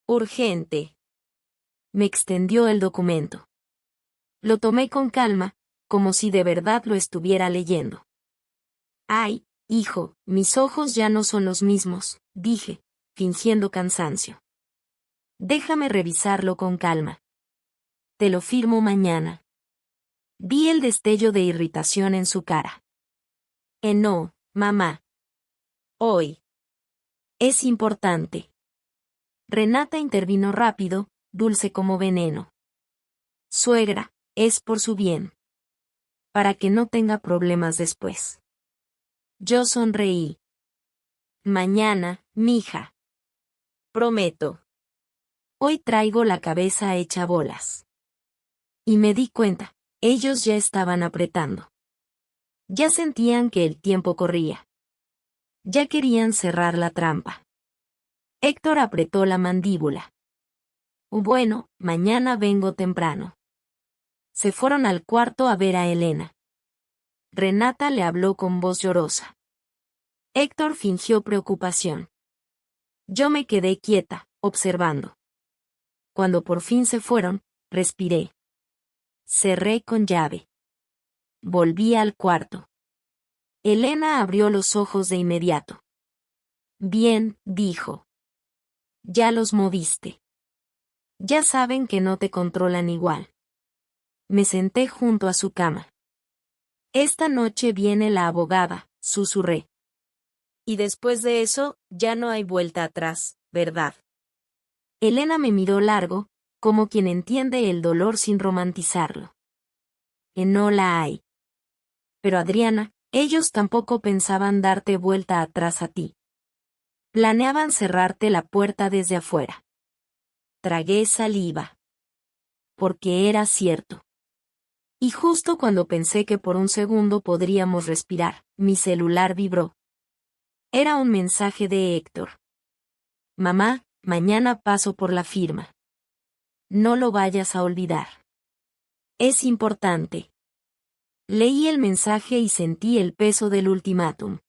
Urgente. Me extendió el documento. Lo tomé con calma, como si de verdad lo estuviera leyendo. Ay, hijo, mis ojos ya no son los mismos, dije, fingiendo cansancio. Déjame revisarlo con calma. Te lo firmo mañana. Vi el destello de irritación en su cara. No, mamá. Hoy. Es importante. Renata intervino rápido, dulce como veneno. Suegra, es por su bien. Para que no tenga problemas después. Yo sonreí. Mañana, mija. Prometo. Hoy traigo la cabeza hecha bolas. Y me di cuenta, ellos ya estaban apretando. Ya sentían que el tiempo corría. Ya querían cerrar la trampa. Héctor apretó la mandíbula. Bueno, mañana vengo temprano. Se fueron al cuarto a ver a Elena. Renata le habló con voz llorosa. Héctor fingió preocupación. Yo me quedé quieta, observando. Cuando por fin se fueron, respiré. Cerré con llave. Volví al cuarto. Elena abrió los ojos de inmediato. Bien, dijo. Ya los moviste. Ya saben que no te controlan igual. Me senté junto a su cama. Esta noche viene la abogada, susurré. Y después de eso, ya no hay vuelta atrás, ¿verdad? Elena me miró largo, como quien entiende el dolor sin romantizarlo. Que no la hay. Pero Adriana, ellos tampoco pensaban darte vuelta atrás a ti. Planeaban cerrarte la puerta desde afuera. Tragué saliva. Porque era cierto. Y justo cuando pensé que por un segundo podríamos respirar, mi celular vibró. Era un mensaje de Héctor. Mamá, mañana paso por la firma. No lo vayas a olvidar. Es importante. Leí el mensaje y sentí el peso del ultimátum.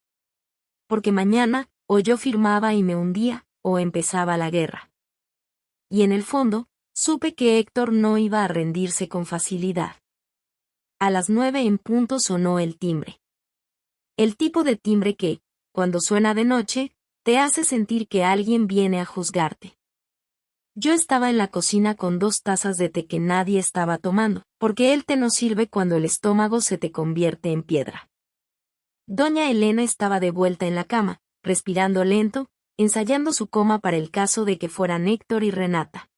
Porque mañana, o yo firmaba y me hundía, o empezaba la guerra. Y en el fondo, supe que Héctor no iba a rendirse con facilidad. A las 9 en punto sonó el timbre. El tipo de timbre que, cuando suena de noche, te hace sentir que alguien viene a juzgarte. Yo estaba en la cocina con 2 tazas de té que nadie estaba tomando, porque el té no sirve cuando el estómago se te convierte en piedra. Doña Elena estaba de vuelta en la cama, respirando lento, ensayando su coma para el caso de que fueran Héctor y Renata.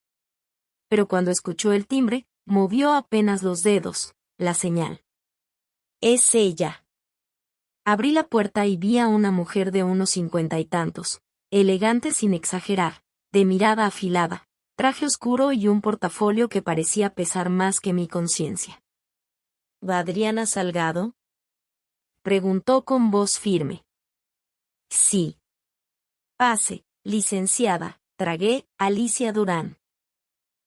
Pero cuando escuchó el timbre, movió apenas los dedos, la señal. Es ella. Abrí la puerta y vi a una mujer de unos 50 y tantos, elegante sin exagerar, de mirada afilada, traje oscuro y un portafolio que parecía pesar más que mi conciencia. ¿Va Adriana Salgado? Preguntó con voz firme. Sí. Pase, licenciada, tragué, Alicia Durán.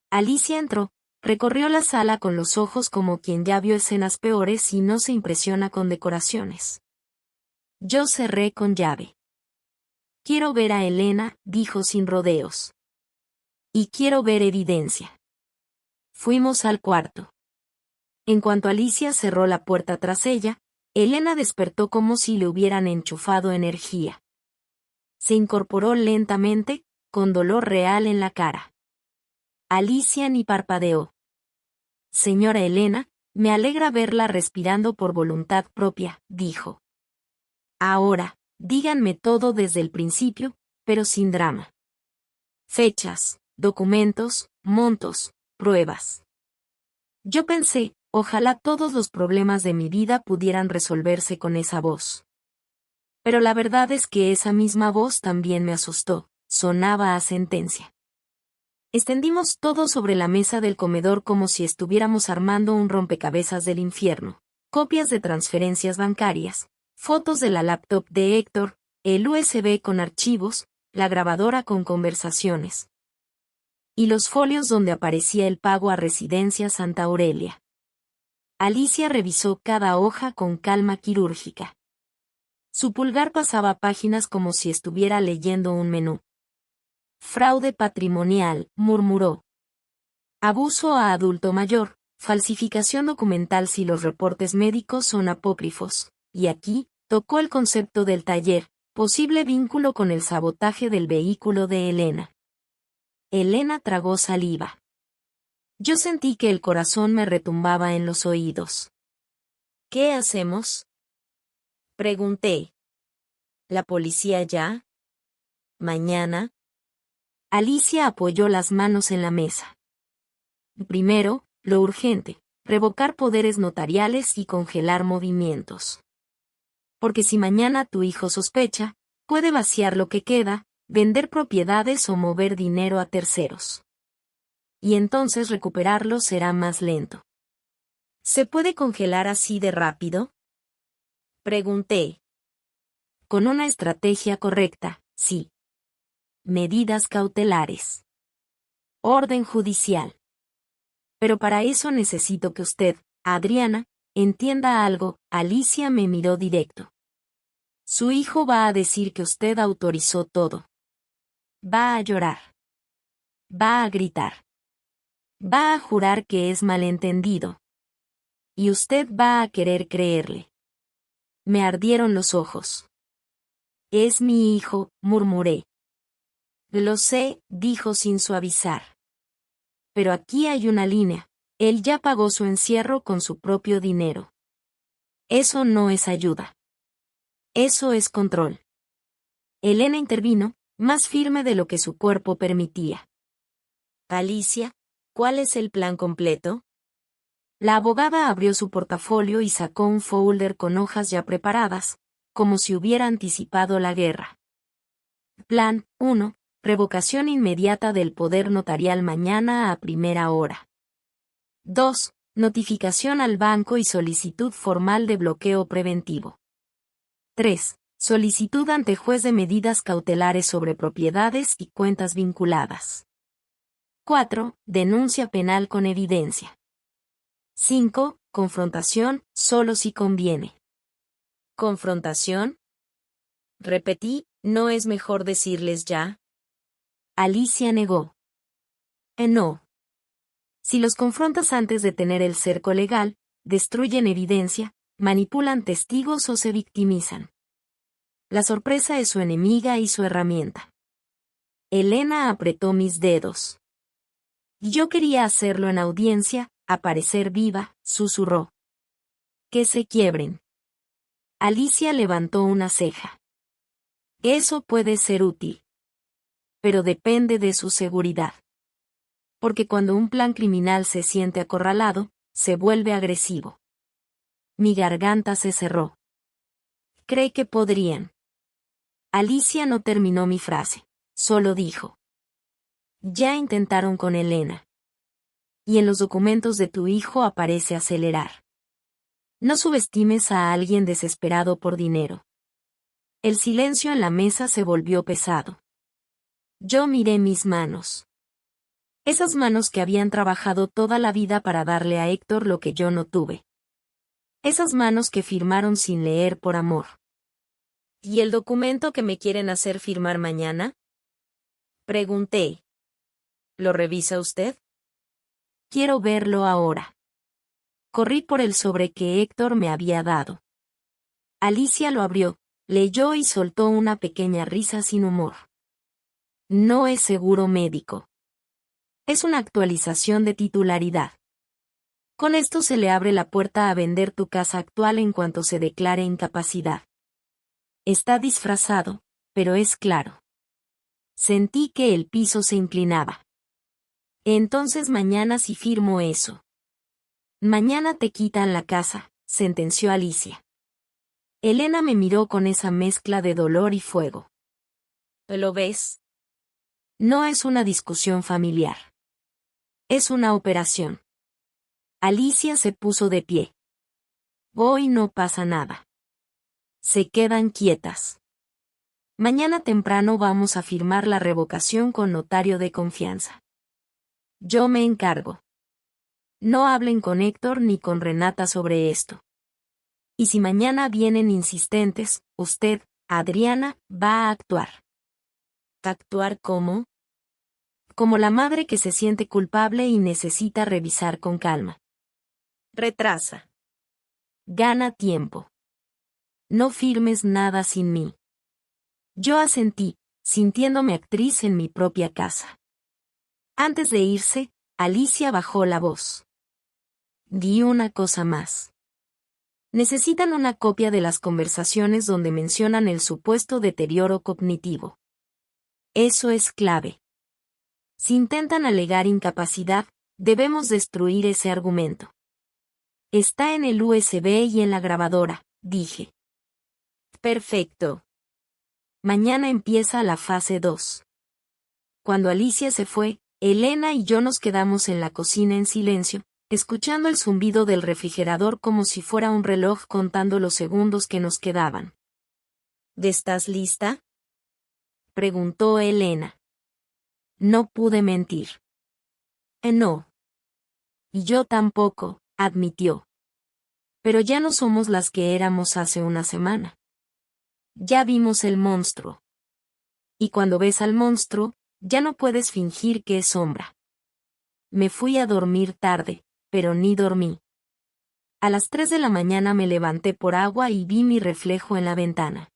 Alicia entró, recorrió la sala con los ojos como quien ya vio escenas peores y no se impresiona con decoraciones. Yo cerré con llave. Quiero ver a Elena, dijo sin rodeos. Y quiero ver evidencia. Fuimos al cuarto. En cuanto Alicia cerró la puerta tras ella, Elena despertó como si le hubieran enchufado energía. Se incorporó lentamente, con dolor real en la cara. Alicia ni parpadeó. Señora Elena, me alegra verla respirando por voluntad propia, dijo. Ahora, díganme todo desde el principio, pero sin drama. Fechas, documentos, montos, pruebas. Yo pensé, ojalá todos los problemas de mi vida pudieran resolverse con esa voz. Pero la verdad es que esa misma voz también me asustó, sonaba a sentencia. Extendimos todo sobre la mesa del comedor como si estuviéramos armando un rompecabezas del infierno. Copias de transferencias bancarias, fotos de la laptop de Héctor, el USB con archivos, la grabadora con conversaciones. Y los folios donde aparecía el pago a Residencia Santa Aurelia. Alicia revisó cada hoja con calma quirúrgica. Su pulgar pasaba páginas como si estuviera leyendo un menú. Fraude patrimonial, murmuró. Abuso a adulto mayor, falsificación documental si los reportes médicos son apócrifos, y aquí, tocó el concepto del taller, posible vínculo con el sabotaje del vehículo de Elena. Elena tragó saliva. Yo sentí que el corazón me retumbaba en los oídos. ¿Qué hacemos? Pregunté. ¿La policía ya? ¿Mañana? Alicia apoyó las manos en la mesa. Primero, lo urgente, revocar poderes notariales y congelar movimientos. Porque si mañana tu hijo sospecha, puede vaciar lo que queda, vender propiedades o mover dinero a terceros. Y entonces recuperarlo será más lento. ¿Se puede congelar así de rápido? Pregunté. Con una estrategia correcta, sí. Medidas cautelares. Orden judicial. Pero para eso necesito que usted, Adriana, entienda algo. Alicia me miró directo. Su hijo va a decir que usted autorizó todo. Va a llorar. Va a gritar. Va a jurar que es malentendido. Y usted va a querer creerle. Me ardieron los ojos. Es mi hijo, murmuré. Lo sé, dijo sin suavizar. Pero aquí hay una línea. Él ya pagó su encierro con su propio dinero. Eso no es ayuda. Eso es control. Elena intervino, más firme de lo que su cuerpo permitía. Alicia, ¿cuál es el plan completo? La abogada abrió su portafolio y sacó un folder con hojas ya preparadas, como si hubiera anticipado la guerra. Plan 1. Revocación inmediata del poder notarial mañana a primera hora. 2. Notificación al banco y solicitud formal de bloqueo preventivo. 3. Solicitud ante juez de medidas cautelares sobre propiedades y cuentas vinculadas. 4. Denuncia penal con evidencia. 5. Confrontación, solo si conviene. ¿Confrontación? Repetí, ¿no es mejor decirles ya? Alicia negó. No. Si los confrontas antes de tener el cerco legal, destruyen evidencia, manipulan testigos o se victimizan. La sorpresa es su enemiga y su herramienta. Elena apretó mis dedos. Yo quería hacerlo en audiencia, aparecer viva, susurró. Que se quiebren. Alicia levantó una ceja. Eso puede ser útil. Pero depende de su seguridad. Porque cuando un plan criminal se siente acorralado, se vuelve agresivo. Mi garganta se cerró. ¿Cree que podrían? Alicia no terminó mi frase, solo dijo. Ya intentaron con Elena. Y en los documentos de tu hijo aparece acelerar. No subestimes a alguien desesperado por dinero. El silencio en la mesa se volvió pesado. Yo miré mis manos. Esas manos que habían trabajado toda la vida para darle a Héctor lo que yo no tuve. Esas manos que firmaron sin leer por amor. ¿Y el documento que me quieren hacer firmar mañana? Pregunté. ¿Lo revisa usted? Quiero verlo ahora. Corrí por el sobre que Héctor me había dado. Alicia lo abrió, leyó y soltó una pequeña risa sin humor. No es seguro médico. Es una actualización de titularidad. Con esto se le abre la puerta a vender tu casa actual en cuanto se declare incapacidad. Está disfrazado, pero es claro. Sentí que el piso se inclinaba. Entonces mañana sí firmo eso. Mañana te quitan la casa, sentenció Alicia. Elena me miró con esa mezcla de dolor y fuego. ¿Lo ves? No es una discusión familiar. Es una operación. Alicia se puso de pie. Hoy no pasa nada. Se quedan quietas. Mañana temprano vamos a firmar la revocación con notario de confianza. Yo me encargo. No hablen con Héctor ni con Renata sobre esto. Y si mañana vienen insistentes, usted, Adriana, va a actuar. ¿Actuar cómo? Como la madre que se siente culpable y necesita revisar con calma. Retrasa. Gana tiempo. No firmes nada sin mí. Yo asentí, sintiéndome actriz en mi propia casa. Antes de irse, Alicia bajó la voz. Di una cosa más. Necesitan una copia de las conversaciones donde mencionan el supuesto deterioro cognitivo. Eso es clave. Si intentan alegar incapacidad, debemos destruir ese argumento. Está en el USB y en la grabadora, dije. Perfecto. Mañana empieza la fase 2. Cuando Alicia se fue, Elena y yo nos quedamos en la cocina en silencio, escuchando el zumbido del refrigerador como si fuera un reloj contando los segundos que nos quedaban. ¿Estás lista? Preguntó Elena. No pude mentir. No. Y yo tampoco, admitió. Pero ya no somos las que éramos hace una semana. Ya vimos el monstruo. Y cuando ves al monstruo, ya no puedes fingir que es sombra. Me fui a dormir tarde, pero ni dormí. A las 3 de la mañana me levanté por agua y vi mi reflejo en la ventana.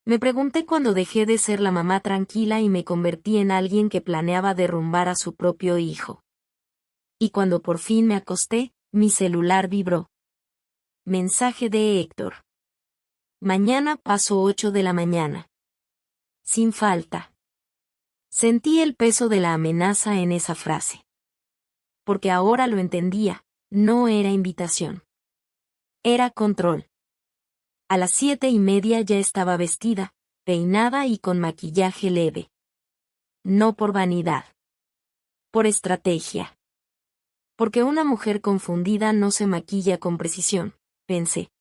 Me pregunté cuándo dejé de ser la mamá tranquila y me convertí en alguien que planeaba derrumbar a su propio hijo. Y cuando por fin me acosté, mi celular vibró. Mensaje de Héctor. Mañana paso 8 de la mañana. Sin falta. Sentí el peso de la amenaza en esa frase. Porque ahora lo entendía, no era invitación. Era control. A las 7:30 ya estaba vestida, peinada y con maquillaje leve. No por vanidad. Por estrategia. Porque una mujer confundida no se maquilla con precisión, pensé.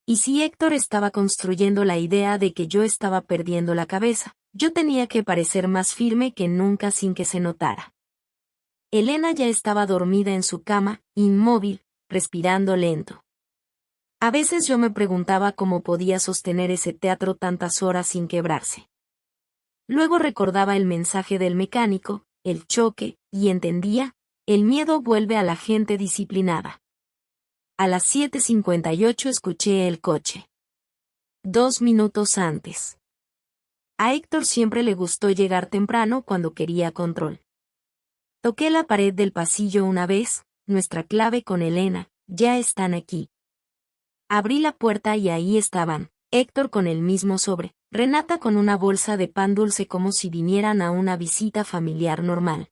Y si Héctor estaba construyendo la idea de que yo estaba perdiendo la cabeza, yo tenía que parecer más firme que nunca sin que se notara. Elena ya estaba dormida en su cama, inmóvil, respirando lento. A veces yo me preguntaba cómo podía sostener ese teatro tantas horas sin quebrarse. Luego recordaba el mensaje del mecánico, el choque, y entendía, el miedo vuelve a la gente disciplinada. A las 7:58 escuché el coche. 2 minutos antes. A Héctor siempre le gustó llegar temprano cuando quería control. Toqué la pared del pasillo una vez, nuestra clave con Elena, ya están aquí. Abrí la puerta y ahí estaban, Héctor con el mismo sobre, Renata con una bolsa de pan dulce como si vinieran a una visita familiar normal.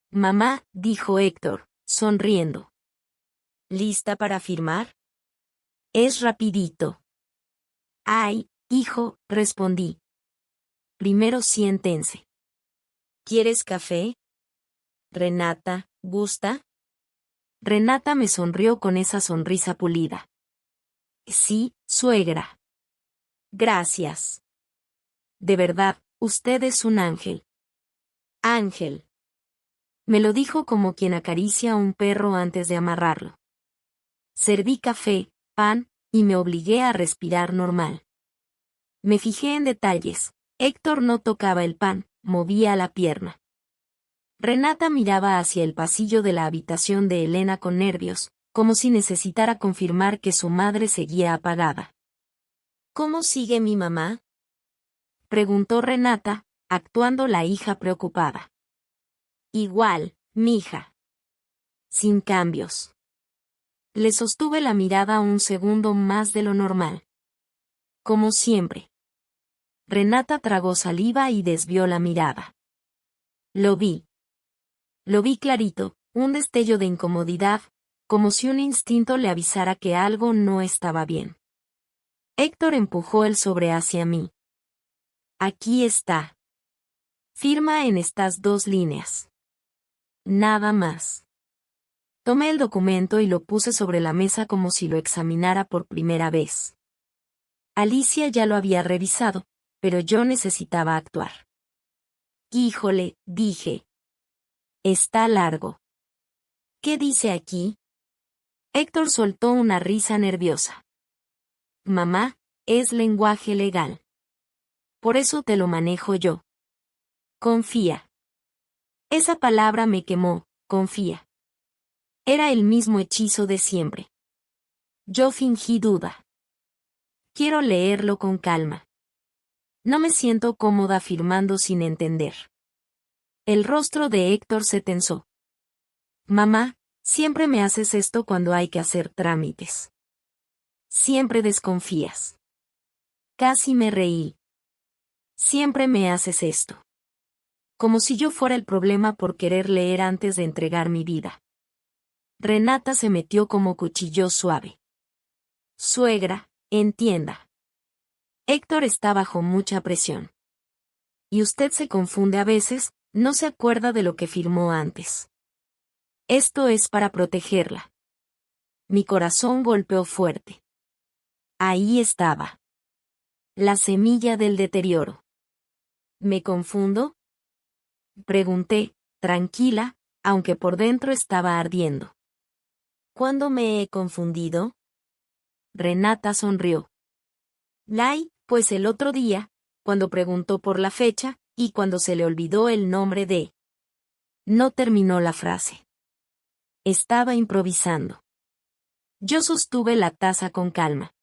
Mamá, dijo Héctor, sonriendo. ¿Lista para firmar? Es rapidito. Ay, hijo, respondí. Primero siéntense. ¿Quieres café? Renata, ¿gusta? Renata me sonrió con esa sonrisa pulida. Sí, suegra. Gracias. De verdad, usted es un ángel. Ángel. Me lo dijo como quien acaricia a un perro antes de amarrarlo. Serví café, pan, y me obligué a respirar normal. Me fijé en detalles. Héctor no tocaba el pan, movía la pierna. Renata miraba hacia el pasillo de la habitación de Elena con nervios, como si necesitara confirmar que su madre seguía apagada. ¿Cómo sigue mi mamá? Preguntó Renata, actuando la hija preocupada. Igual, mija. Sin cambios. Le sostuve la mirada un segundo más de lo normal. Como siempre. Renata tragó saliva y desvió la mirada. Lo vi. Lo vi clarito, un destello de incomodidad, como si un instinto le avisara que algo no estaba bien. Héctor empujó el sobre hacia mí. Aquí está. Firma en estas 2 líneas. Nada más. Tomé el documento y lo puse sobre la mesa como si lo examinara por primera vez. Alicia ya lo había revisado, pero yo necesitaba actuar. Híjole, dije. Está largo. ¿Qué dice aquí? Héctor soltó una risa nerviosa. Mamá, es lenguaje legal. Por eso te lo manejo yo. Confía. Esa palabra me quemó, confía. Era el mismo hechizo de siempre. Yo fingí duda. Quiero leerlo con calma. No me siento cómoda firmando sin entender. El rostro de Héctor se tensó. Mamá, siempre me haces esto cuando hay que hacer trámites. Siempre desconfías. Casi me reí. Siempre me haces esto. Como si yo fuera el problema por querer leer antes de entregar mi vida. Renata se metió como cuchillo suave. Suegra, entienda. Héctor está bajo mucha presión. Y usted se confunde a veces, no se acuerda de lo que firmó antes. Esto es para protegerla. Mi corazón golpeó fuerte. Ahí estaba. La semilla del deterioro. ¿Me confundo? Pregunté, tranquila, aunque por dentro estaba ardiendo. ¿Cuándo me he confundido? Renata sonrió. Pues el otro día, cuando preguntó por la fecha, y cuando se le olvidó el nombre de... No terminó la frase. Estaba improvisando. Yo sostuve la taza con calma.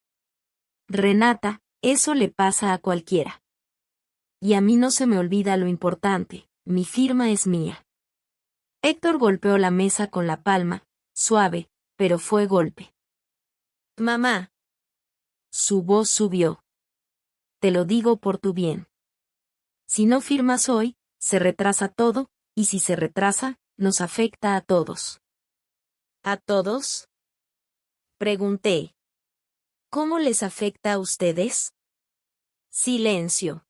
Renata, eso le pasa a cualquiera. Y a mí no se me olvida lo importante, mi firma es mía. Héctor golpeó la mesa con la palma, suave, pero fue golpe. Mamá. Su voz subió. Te lo digo por tu bien. Si no firmas hoy, se retrasa todo, y si se retrasa, nos afecta a todos. ¿A todos? Pregunté. ¿Cómo les afecta a ustedes? Silencio.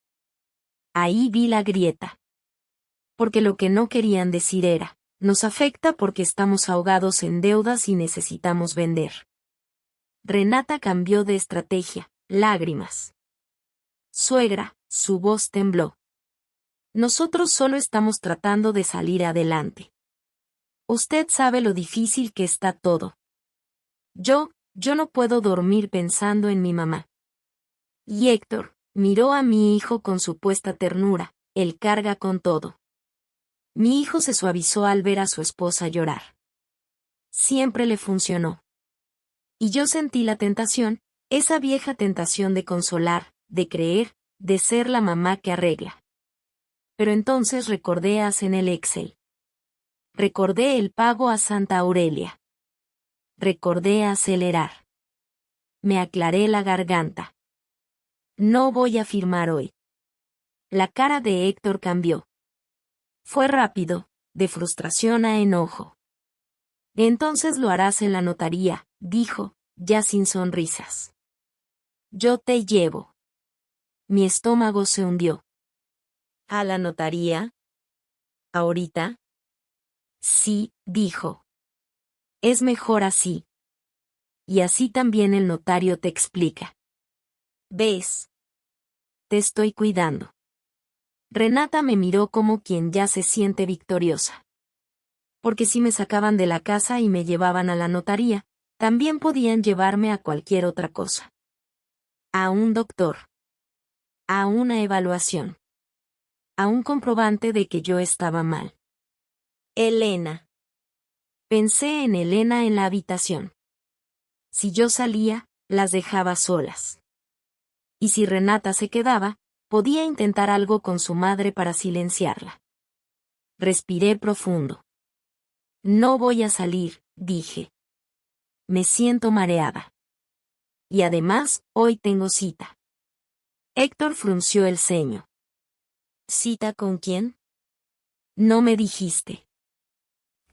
Ahí vi la grieta. Porque lo que no querían decir era, nos afecta porque estamos ahogados en deudas y necesitamos vender. Renata cambió de estrategia, lágrimas. Suegra, su voz tembló. Nosotros solo estamos tratando de salir adelante. Usted sabe lo difícil que está todo. Yo no puedo dormir pensando en mi mamá. Y Héctor miró a mi hijo con supuesta ternura, él carga con todo. Mi hijo se suavizó al ver a su esposa llorar. Siempre le funcionó. Y yo sentí la tentación, esa vieja tentación de consolar, de creer, de ser la mamá que arregla. Pero entonces recordé a en el Excel. Recordé el pago a Santa Aurelia. Recordé acelerar. Me aclaré la garganta. No voy a firmar hoy. La cara de Héctor cambió. Fue rápido, de frustración a enojo. Entonces lo harás en la notaría, dijo, ya sin sonrisas. Yo te llevo. Mi estómago se hundió. ¿A la notaría? ¿Ahorita? Sí, dijo. Es mejor así. Y así también el notario te explica. ¿Ves? Te estoy cuidando. Renata me miró como quien ya se siente victoriosa. Porque si me sacaban de la casa y me llevaban a la notaría, también podían llevarme a cualquier otra cosa. A un doctor. A una evaluación. A un comprobante de que yo estaba mal. Elena. Pensé en Elena en la habitación. Si yo salía, las dejaba solas. Y si Renata se quedaba, podía intentar algo con su madre para silenciarla. Respiré profundo. No voy a salir, dije. Me siento mareada. Y además, hoy tengo cita. Héctor frunció el ceño. ¿Cita con quién? No me dijiste.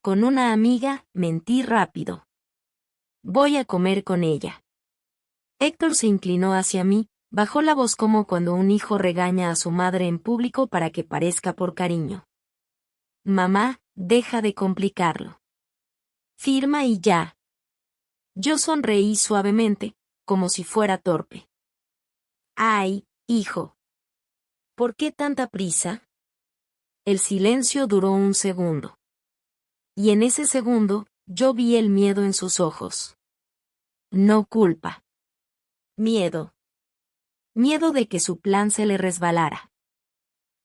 Con una amiga, mentí rápido. Voy a comer con ella. Héctor se inclinó hacia mí, bajó la voz como cuando un hijo regaña a su madre en público para que parezca por cariño. Mamá, deja de complicarlo. Firma y ya. Yo sonreí suavemente, como si fuera torpe. Ay, hijo. ¿Por qué tanta prisa? El silencio duró un segundo. Y en ese segundo, yo vi el miedo en sus ojos. No culpa. Miedo. Miedo de que su plan se le resbalara.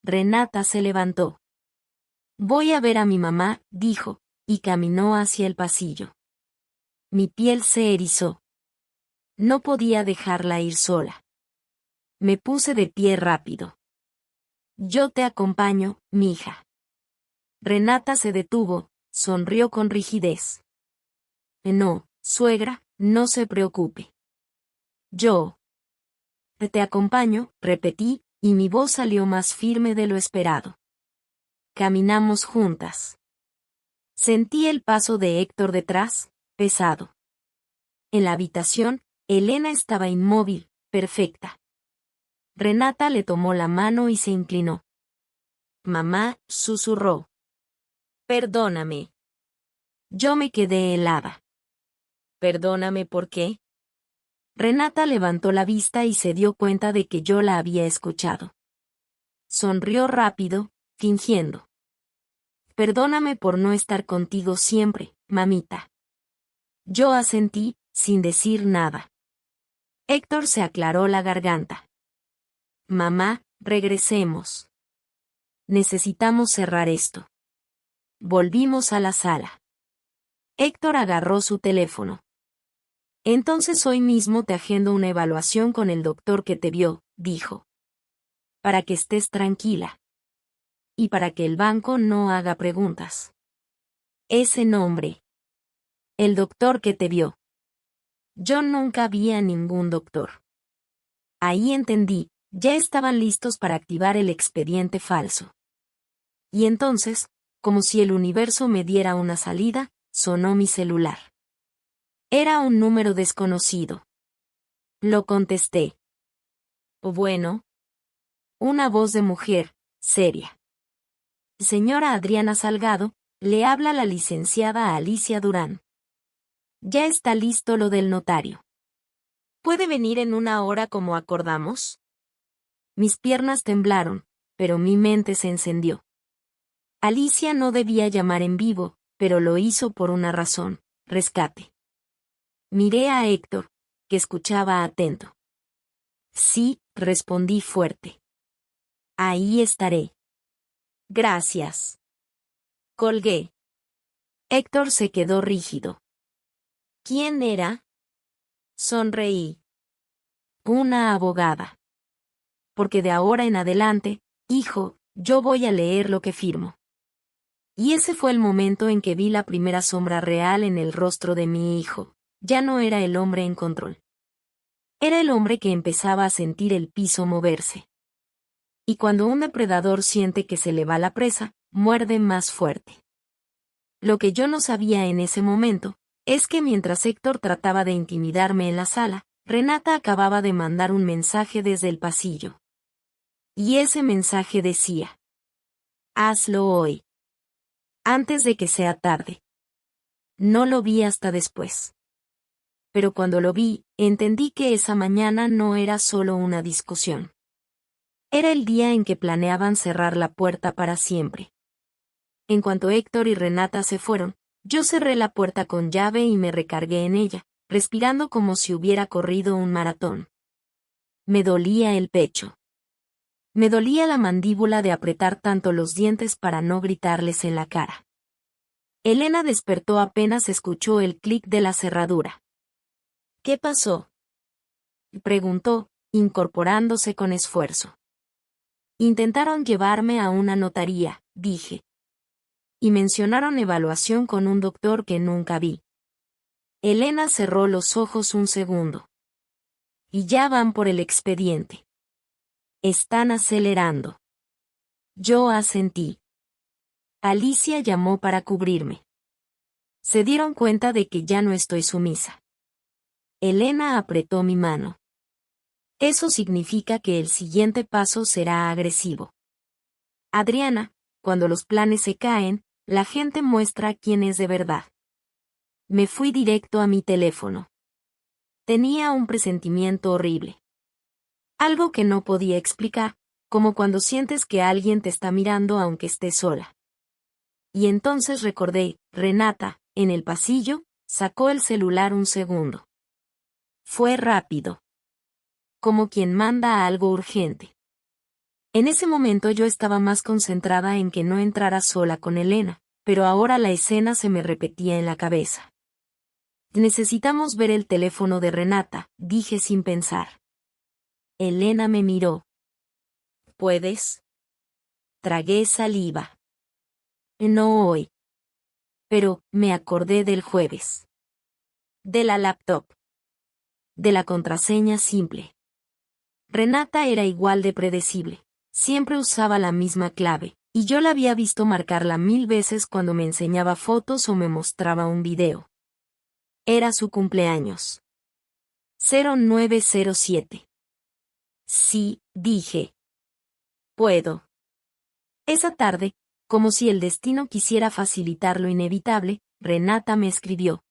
Renata se levantó. Voy a ver a mi mamá, dijo, y caminó hacia el pasillo. Mi piel se erizó. No podía dejarla ir sola. Me puse de pie rápido. Yo te acompaño, mija. Renata se detuvo, sonrió con rigidez. No, suegra, no se preocupe. Yo. Te acompaño, repetí, y mi voz salió más firme de lo esperado. Caminamos juntas. Sentí el paso de Héctor detrás, pesado. En la habitación, Elena estaba inmóvil, perfecta. Renata le tomó la mano y se inclinó. Mamá, susurró. Perdóname. Yo me quedé helada. ¿Perdóname por qué? Renata levantó la vista y se dio cuenta de que yo la había escuchado. Sonrió rápido, fingiendo. Perdóname por no estar contigo siempre, mamita. Yo asentí, sin decir nada. Héctor se aclaró la garganta. Mamá, regresemos. Necesitamos cerrar esto. Volvimos a la sala. Héctor agarró su teléfono. Entonces hoy mismo te agendo una evaluación con el doctor que te vio, dijo. Para que estés tranquila. Y para que el banco no haga preguntas. Ese nombre. El doctor que te vio. Yo nunca vi a ningún doctor. Ahí entendí, Ya estaban listos para activar el expediente falso. Y entonces, como si el universo me diera una salida, sonó mi celular. Era un número desconocido. Lo contesté. Bueno. Una voz de mujer, seria. Señora Adriana Salgado, le habla la licenciada Alicia Durán. Ya está listo lo del notario. ¿Puede venir en una hora como acordamos? Mis piernas temblaron, pero mi mente se encendió. Alicia no debía llamar en vivo, pero lo hizo por una razón: rescate. Miré a Héctor, que escuchaba atento. Sí, respondí fuerte. Ahí estaré. Gracias. Colgué. Héctor se quedó rígido. ¿Quién era? Sonreí. Una abogada. Porque de ahora en adelante, hijo, yo voy a leer lo que firmo. Y ese fue el momento en que vi la primera sombra real en el rostro de mi hijo. Ya no era el hombre en control. Era el hombre que empezaba a sentir el piso moverse. Y cuando un depredador siente que se le va la presa, muerde más fuerte. Lo que yo no sabía en ese momento, es que mientras Héctor trataba de intimidarme en la sala, Renata acababa de mandar un mensaje desde el pasillo. Y ese mensaje decía: hazlo hoy. Antes de que sea tarde. No lo vi hasta después. Pero cuando lo vi, entendí que esa mañana no era solo una discusión. Era el día en que planeaban cerrar la puerta para siempre. En cuanto Héctor y Renata se fueron, yo cerré la puerta con llave y me recargué en ella, respirando como si hubiera corrido un maratón. Me dolía el pecho. Me dolía la mandíbula de apretar tanto los dientes para no gritarles en la cara. Elena despertó apenas escuchó el clic de la cerradura. ¿Qué pasó?, preguntó, incorporándose con esfuerzo. Intentaron llevarme a una notaría, dije. Y mencionaron evaluación con un doctor que nunca vi. Elena cerró los ojos un segundo. Y ya van por el expediente. Están acelerando. Yo asentí. Alicia llamó para cubrirme. Se dieron cuenta de que ya no estoy sumisa. Elena apretó mi mano. Eso significa que el siguiente paso será agresivo. Adriana, cuando los planes se caen, la gente muestra quién es de verdad. Me fui directo a mi teléfono. Tenía un presentimiento horrible. Algo que no podía explicar, como cuando sientes que alguien te está mirando aunque estés sola. Y entonces recordé, Renata, en el pasillo, sacó el celular un segundo. Fue rápido. Como quien manda algo urgente. En ese momento yo estaba más concentrada en que no entrara sola con Elena, pero ahora la escena se me repetía en la cabeza. Necesitamos ver el teléfono de Renata, dije sin pensar. Elena me miró. ¿Puedes? Tragué saliva. No hoy. Pero, me acordé del jueves. De la laptop. De la contraseña simple. Renata era igual de predecible. Siempre usaba la misma clave, y yo la había visto marcarla 1000 veces cuando me enseñaba fotos o me mostraba un video. Era su cumpleaños. 0907. Sí, dije. Puedo. Esa tarde, como si el destino quisiera facilitar lo inevitable, Renata me escribió.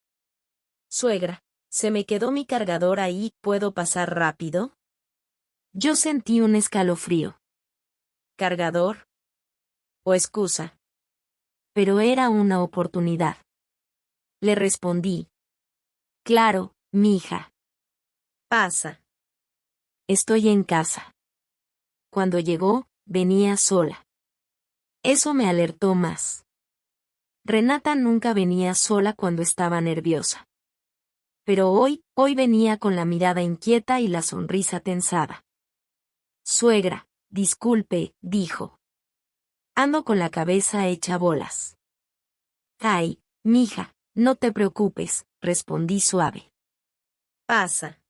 Suegra, se me quedó mi cargador ahí, ¿puedo pasar rápido? Yo sentí un escalofrío. ¿Cargador? ¿O excusa? Pero era una oportunidad. Le respondí. Claro, mija. Pasa. Estoy en casa. Cuando llegó, venía sola. Eso me alertó más. Renata nunca venía sola cuando estaba nerviosa. Pero hoy venía con la mirada inquieta y la sonrisa tensada. Suegra, disculpe, dijo. Ando con la cabeza hecha bolas. Ay, mija, no te preocupes, respondí suave. Pasa.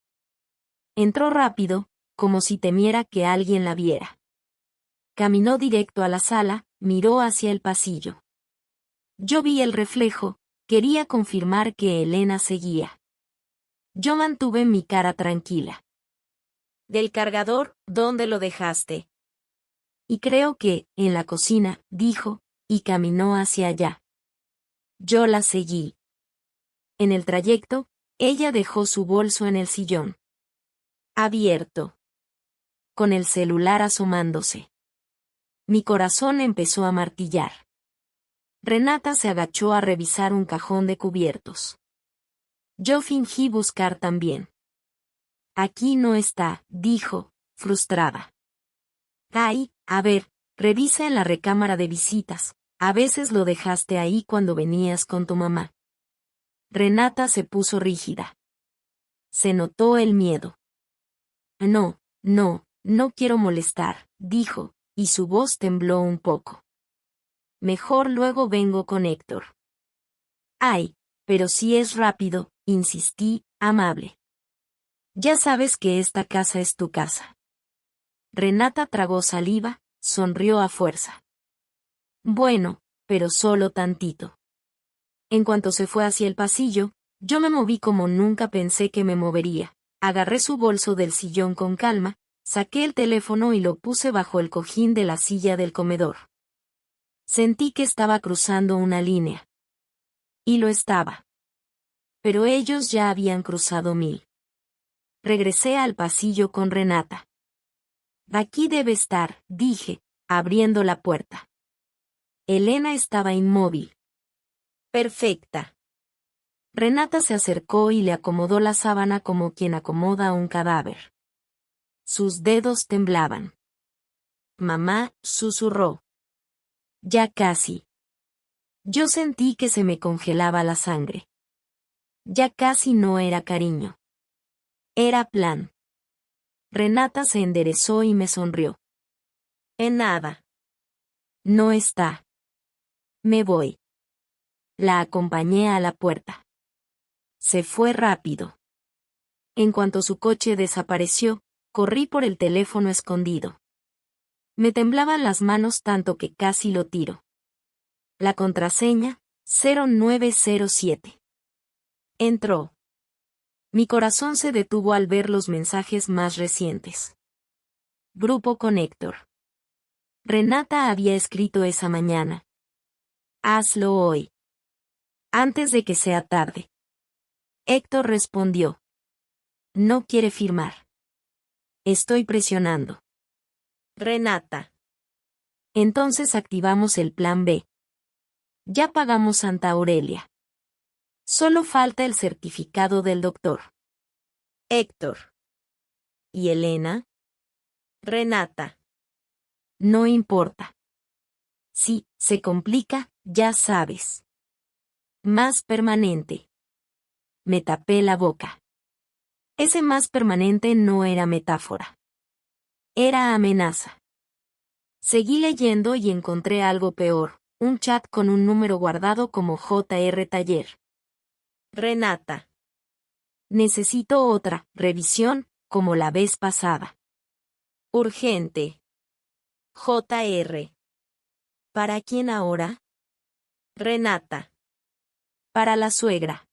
Entró rápido, como si temiera que alguien la viera. Caminó directo a la sala, miró hacia el pasillo. Yo vi el reflejo, quería confirmar que Elena seguía. Yo mantuve mi cara tranquila. ¿Del cargador, dónde lo dejaste? Y creo que, en la cocina, dijo, y caminó hacia allá. Yo la seguí. En el trayecto, ella dejó su bolso en el sillón. Abierto. Con el celular asomándose. Mi corazón empezó a martillar. Renata se agachó a revisar un cajón de cubiertos. Yo fingí buscar también. Aquí no está, dijo, frustrada. Ay, a ver, revisa en la recámara de visitas, a veces lo dejaste ahí cuando venías con tu mamá. Renata se puso rígida. Se notó el miedo. No quiero molestar, dijo, y su voz tembló un poco. Mejor luego vengo con Héctor. Ay, pero si es rápido, insistí, amable. Ya sabes que esta casa es tu casa. Renata tragó saliva, sonrió a fuerza. Bueno, pero solo tantito. En cuanto se fue hacia el pasillo, yo me moví como nunca pensé que me movería. Agarré su bolso del sillón con calma, saqué el teléfono y lo puse bajo el cojín de la silla del comedor. Sentí que estaba cruzando una línea. Y lo estaba. Pero ellos ya habían cruzado 1000. Regresé al pasillo con Renata. Aquí debe estar, dije, abriendo la puerta. Elena estaba inmóvil. Perfecta. Renata se acercó y le acomodó la sábana como quien acomoda un cadáver. Sus dedos temblaban. Mamá, susurró. Ya casi. Yo sentí que se me congelaba la sangre. Ya casi no era cariño. Era plan. Renata se enderezó y me sonrió. En nada. No está. Me voy. La acompañé a la puerta. Se fue rápido. En cuanto su coche desapareció, corrí por el teléfono escondido. Me temblaban las manos tanto que casi lo tiro. La contraseña, 0907. Entró. Mi corazón se detuvo al ver los mensajes más recientes. Grupo con Héctor. Renata había escrito esa mañana. Hazlo hoy. Antes de que sea tarde. Héctor respondió. No quiere firmar. Estoy presionando. Renata. Entonces activamos el plan B. Ya pagamos Santa Aurelia. Solo falta el certificado del doctor. Héctor. ¿Y Elena? Renata. No importa. Si se complica, ya sabes. Más permanente. Me tapé la boca. Ese más permanente no era metáfora. Era amenaza. Seguí leyendo y encontré algo peor, un chat con un número guardado como JR Taller. Renata. Necesito otra revisión, como la vez pasada. Urgente. JR. ¿Para quién ahora? Renata. Para la suegra.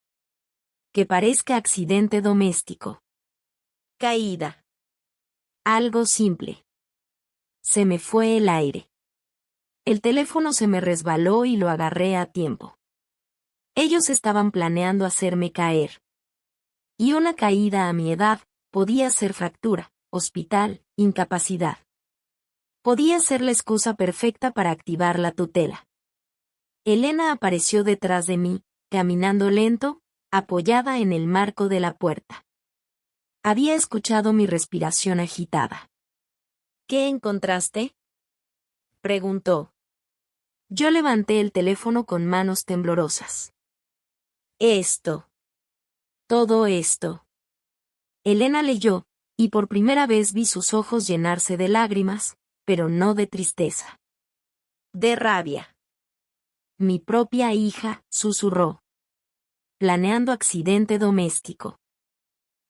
Que parezca accidente doméstico. Caída. Algo simple. Se me fue el aire. El teléfono se me resbaló y lo agarré a tiempo. Ellos estaban planeando hacerme caer. Y una caída a mi edad podía ser fractura, hospital, incapacidad. Podía ser la excusa perfecta para activar la tutela. Elena apareció detrás de mí, caminando lento, apoyada en el marco de la puerta. Había escuchado mi respiración agitada. ¿Qué encontraste? Preguntó. Yo levanté el teléfono con manos temblorosas. Esto. Todo esto. Elena leyó, y por primera vez vi sus ojos llenarse de lágrimas, pero no de tristeza. De rabia. Mi propia hija, susurró. Planeando accidente doméstico.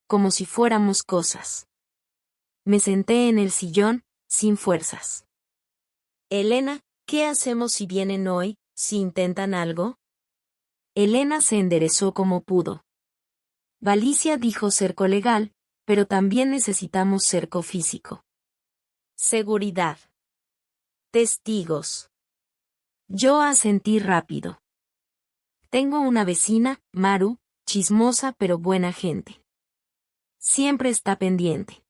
Como si fuéramos cosas. Me senté en el sillón, sin fuerzas. Elena, ¿qué hacemos si vienen hoy, si intentan algo? Elena se enderezó como pudo. Valicia dijo cerco legal, pero también necesitamos cerco físico. Seguridad. Testigos. Yo asentí rápido. Tengo una vecina, Maru, chismosa pero buena gente. Siempre está pendiente.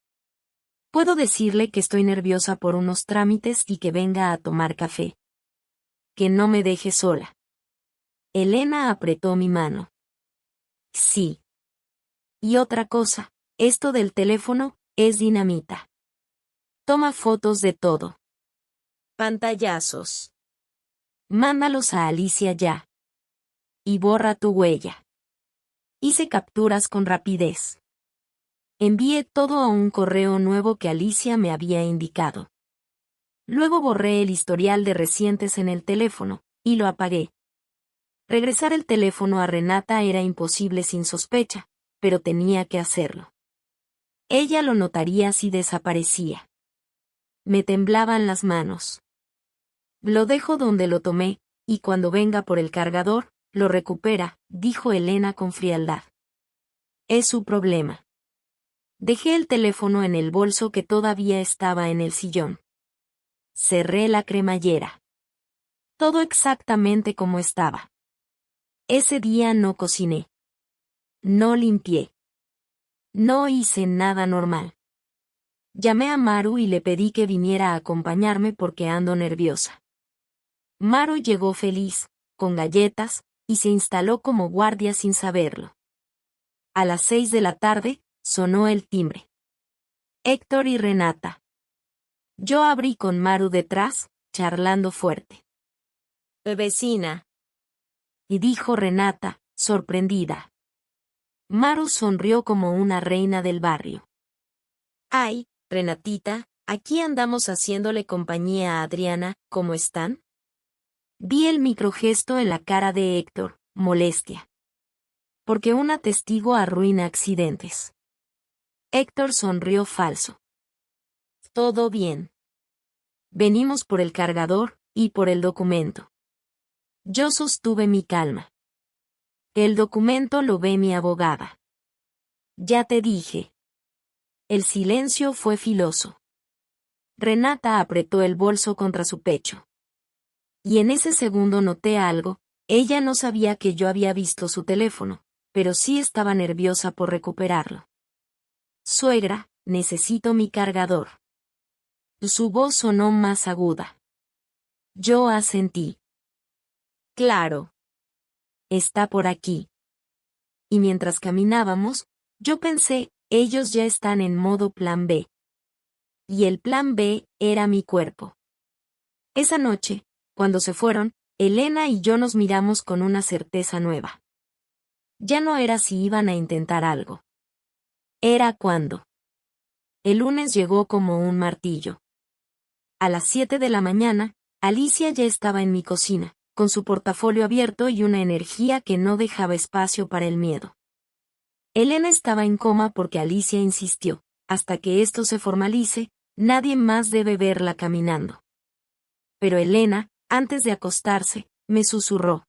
Puedo decirle que estoy nerviosa por unos trámites y que venga a tomar café. Que no me deje sola. Elena apretó mi mano. Sí. Y otra cosa, esto del teléfono, es dinamita. Toma fotos de todo. Pantallazos. Mándalos a Alicia ya. Y borra tu huella. Hice capturas con rapidez. Envié todo a un correo nuevo que Alicia me había indicado. Luego borré el historial de recientes en el teléfono, y lo apagué. Regresar el teléfono a Renata era imposible sin sospecha, pero tenía que hacerlo. Ella lo notaría si desaparecía. Me temblaban las manos. Lo dejo donde lo tomé, y cuando venga por el cargador, lo recupera, dijo Elena con frialdad. Es su problema. Dejé el teléfono en el bolso que todavía estaba en el sillón. Cerré la cremallera. Todo exactamente como estaba. Ese día no cociné. No limpié. No hice nada normal. Llamé a Maru y le pedí que viniera a acompañarme porque ando nerviosa. Maru llegó feliz, con galletas, y se instaló como guardia sin saberlo. A las 6 de la tarde, sonó el timbre. Héctor y Renata. Yo abrí con Maru detrás, charlando fuerte. Vecina. Y dijo Renata, sorprendida. Maru sonrió como una reina del barrio. Ay, Renatita, aquí andamos haciéndole compañía a Adriana, ¿cómo están? Vi el microgesto en la cara de Héctor, molestia. Porque una testigo arruina accidentes. Héctor sonrió falso. Todo bien. Venimos por el cargador, y por el documento. Yo sostuve mi calma. El documento lo ve mi abogada. Ya te dije. El silencio fue filoso. Renata apretó el bolso contra su pecho. Y en ese segundo noté algo, ella no sabía que yo había visto su teléfono, pero sí estaba nerviosa por recuperarlo. Suegra, necesito mi cargador. Su voz sonó más aguda. Yo asentí. Claro. Está por aquí. Y mientras caminábamos, yo pensé, ellos ya están en modo plan B. Y el plan B era mi cuerpo. Esa noche, cuando se fueron, Elena y yo nos miramos con una certeza nueva. Ya no era si iban a intentar algo. Era cuándo. El lunes llegó como un martillo. A las 7 de la mañana, Alicia ya estaba en mi cocina, con su portafolio abierto y una energía que no dejaba espacio para el miedo. Elena estaba en coma porque Alicia insistió, hasta que esto se formalice, nadie más debe verla caminando. Pero Elena, antes de acostarse, me susurró.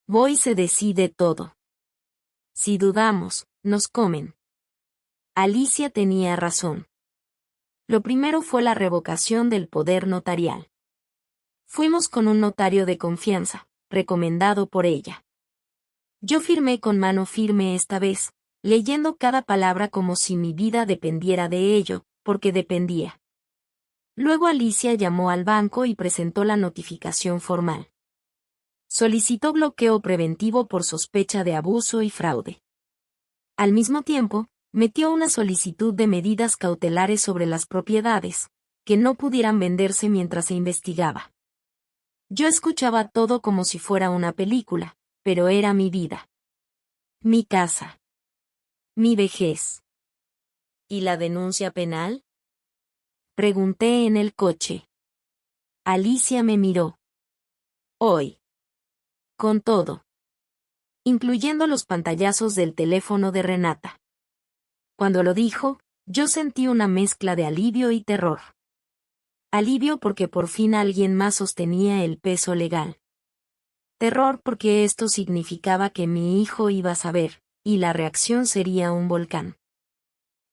Voy se decide todo. Si dudamos, nos comen. Alicia tenía razón. Lo primero fue la revocación del poder notarial. Fuimos con un notario de confianza, recomendado por ella. Yo firmé con mano firme esta vez, leyendo cada palabra como si mi vida dependiera de ello, porque dependía. Luego Alicia llamó al banco y presentó la notificación formal. Solicitó bloqueo preventivo por sospecha de abuso y fraude. Al mismo tiempo, metió una solicitud de medidas cautelares sobre las propiedades, que no pudieran venderse mientras se investigaba. Yo escuchaba todo como si fuera una película, pero era mi vida. Mi casa. Mi vejez. ¿Y la denuncia penal? Pregunté en el coche. Alicia me miró. Hoy. Con todo. Incluyendo los pantallazos del teléfono de Renata. Cuando lo dijo, Yo sentí una mezcla de alivio y terror. Alivio porque por fin alguien más sostenía el peso legal. Terror porque esto significaba que mi hijo iba a saber, y la reacción sería un volcán.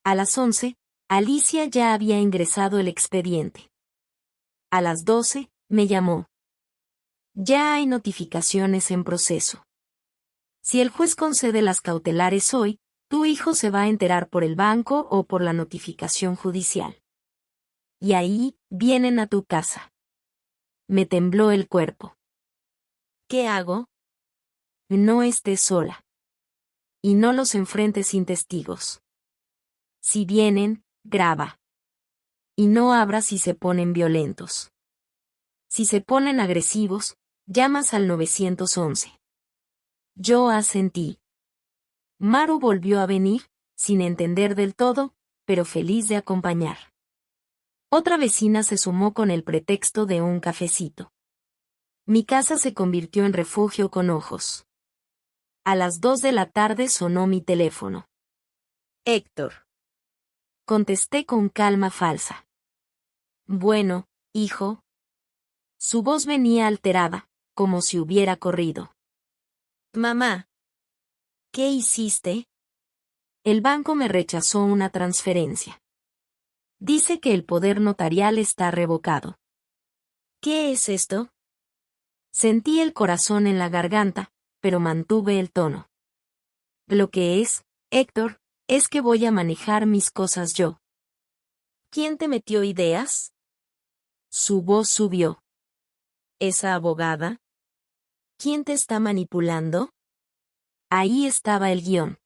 A las 11, Alicia ya había ingresado el expediente. A las 12, me llamó. Ya hay notificaciones en proceso. Si el juez concede las cautelares hoy, tu hijo se va a enterar por el banco o por la notificación judicial. Y ahí, vienen a tu casa. Me tembló el cuerpo. ¿Qué hago? No estés sola. Y no los enfrentes sin testigos. Si vienen, graba. Y no abras si se ponen violentos. Si se ponen agresivos, llamas al 911. Yo asentí. Maru volvió a venir, sin entender del todo, pero feliz de acompañar. Otra vecina se sumó con el pretexto de un cafecito. Mi casa se convirtió en refugio con ojos. A las 2 de la tarde sonó mi teléfono. Héctor. Contesté con calma falsa. Bueno, hijo. Su voz venía alterada, como si hubiera corrido. Mamá. ¿Qué hiciste? El banco me rechazó una transferencia. Dice que el poder notarial está revocado. ¿Qué es esto? Sentí el corazón en la garganta, pero mantuve el tono. Lo que es, Héctor, es que voy a manejar mis cosas yo. ¿Quién te metió ideas? Su voz subió. ¿Esa abogada? ¿Quién te está manipulando? Ahí estaba el guión.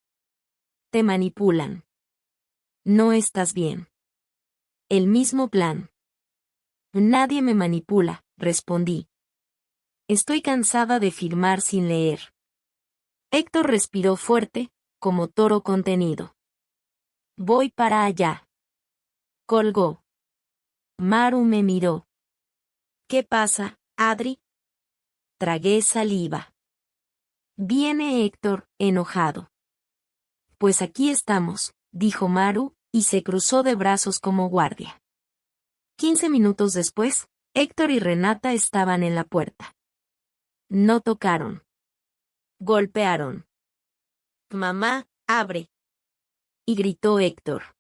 Te manipulan. No estás bien. El mismo plan. Nadie me manipula, respondí. Estoy cansada de firmar sin leer. Héctor respiró fuerte, como toro contenido. Voy para allá. Colgó. Maru me miró. ¿Qué pasa, Adri? Tragué saliva. Viene Héctor, enojado. Pues aquí estamos, dijo Maru, y se cruzó de brazos como guardia. 15 minutos después, Héctor y Renata estaban en la puerta. No tocaron. Golpearon. Mamá, abre. Y gritó Héctor.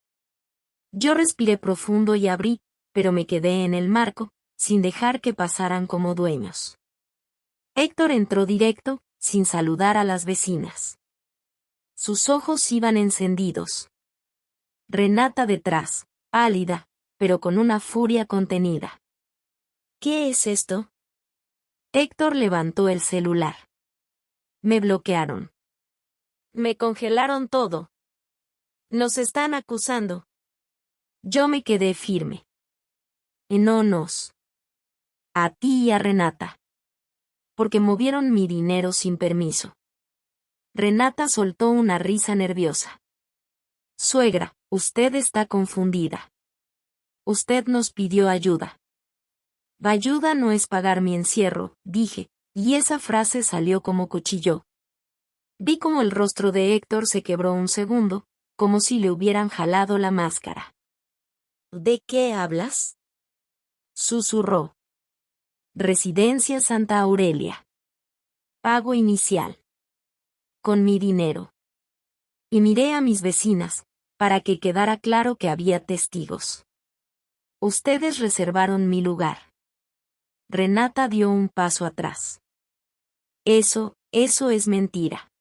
Yo respiré profundo y abrí, pero me quedé en el marco, sin dejar que pasaran como dueños. Héctor entró directo, sin saludar a las vecinas. Sus ojos iban encendidos. Renata detrás, pálida, pero con una furia contenida. ¿Qué es esto? Héctor levantó el celular. Me bloquearon. Me congelaron todo. Nos están acusando. Yo me quedé firme. No nos. A ti y a Renata. Porque movieron mi dinero sin permiso. Renata soltó una risa nerviosa. Suegra, usted está confundida. Usted nos pidió ayuda. Ayuda no es pagar mi encierro, dije, y esa frase salió como cuchillo. Vi como el rostro de Héctor se quebró un segundo, como si le hubieran jalado la máscara. ¿De qué hablas? Susurró. Residencia Santa Aurelia. Pago inicial. Con mi dinero. Y miré a mis vecinas, para que quedara claro que había testigos. Ustedes reservaron mi lugar. Renata dio un paso atrás. Eso es mentira.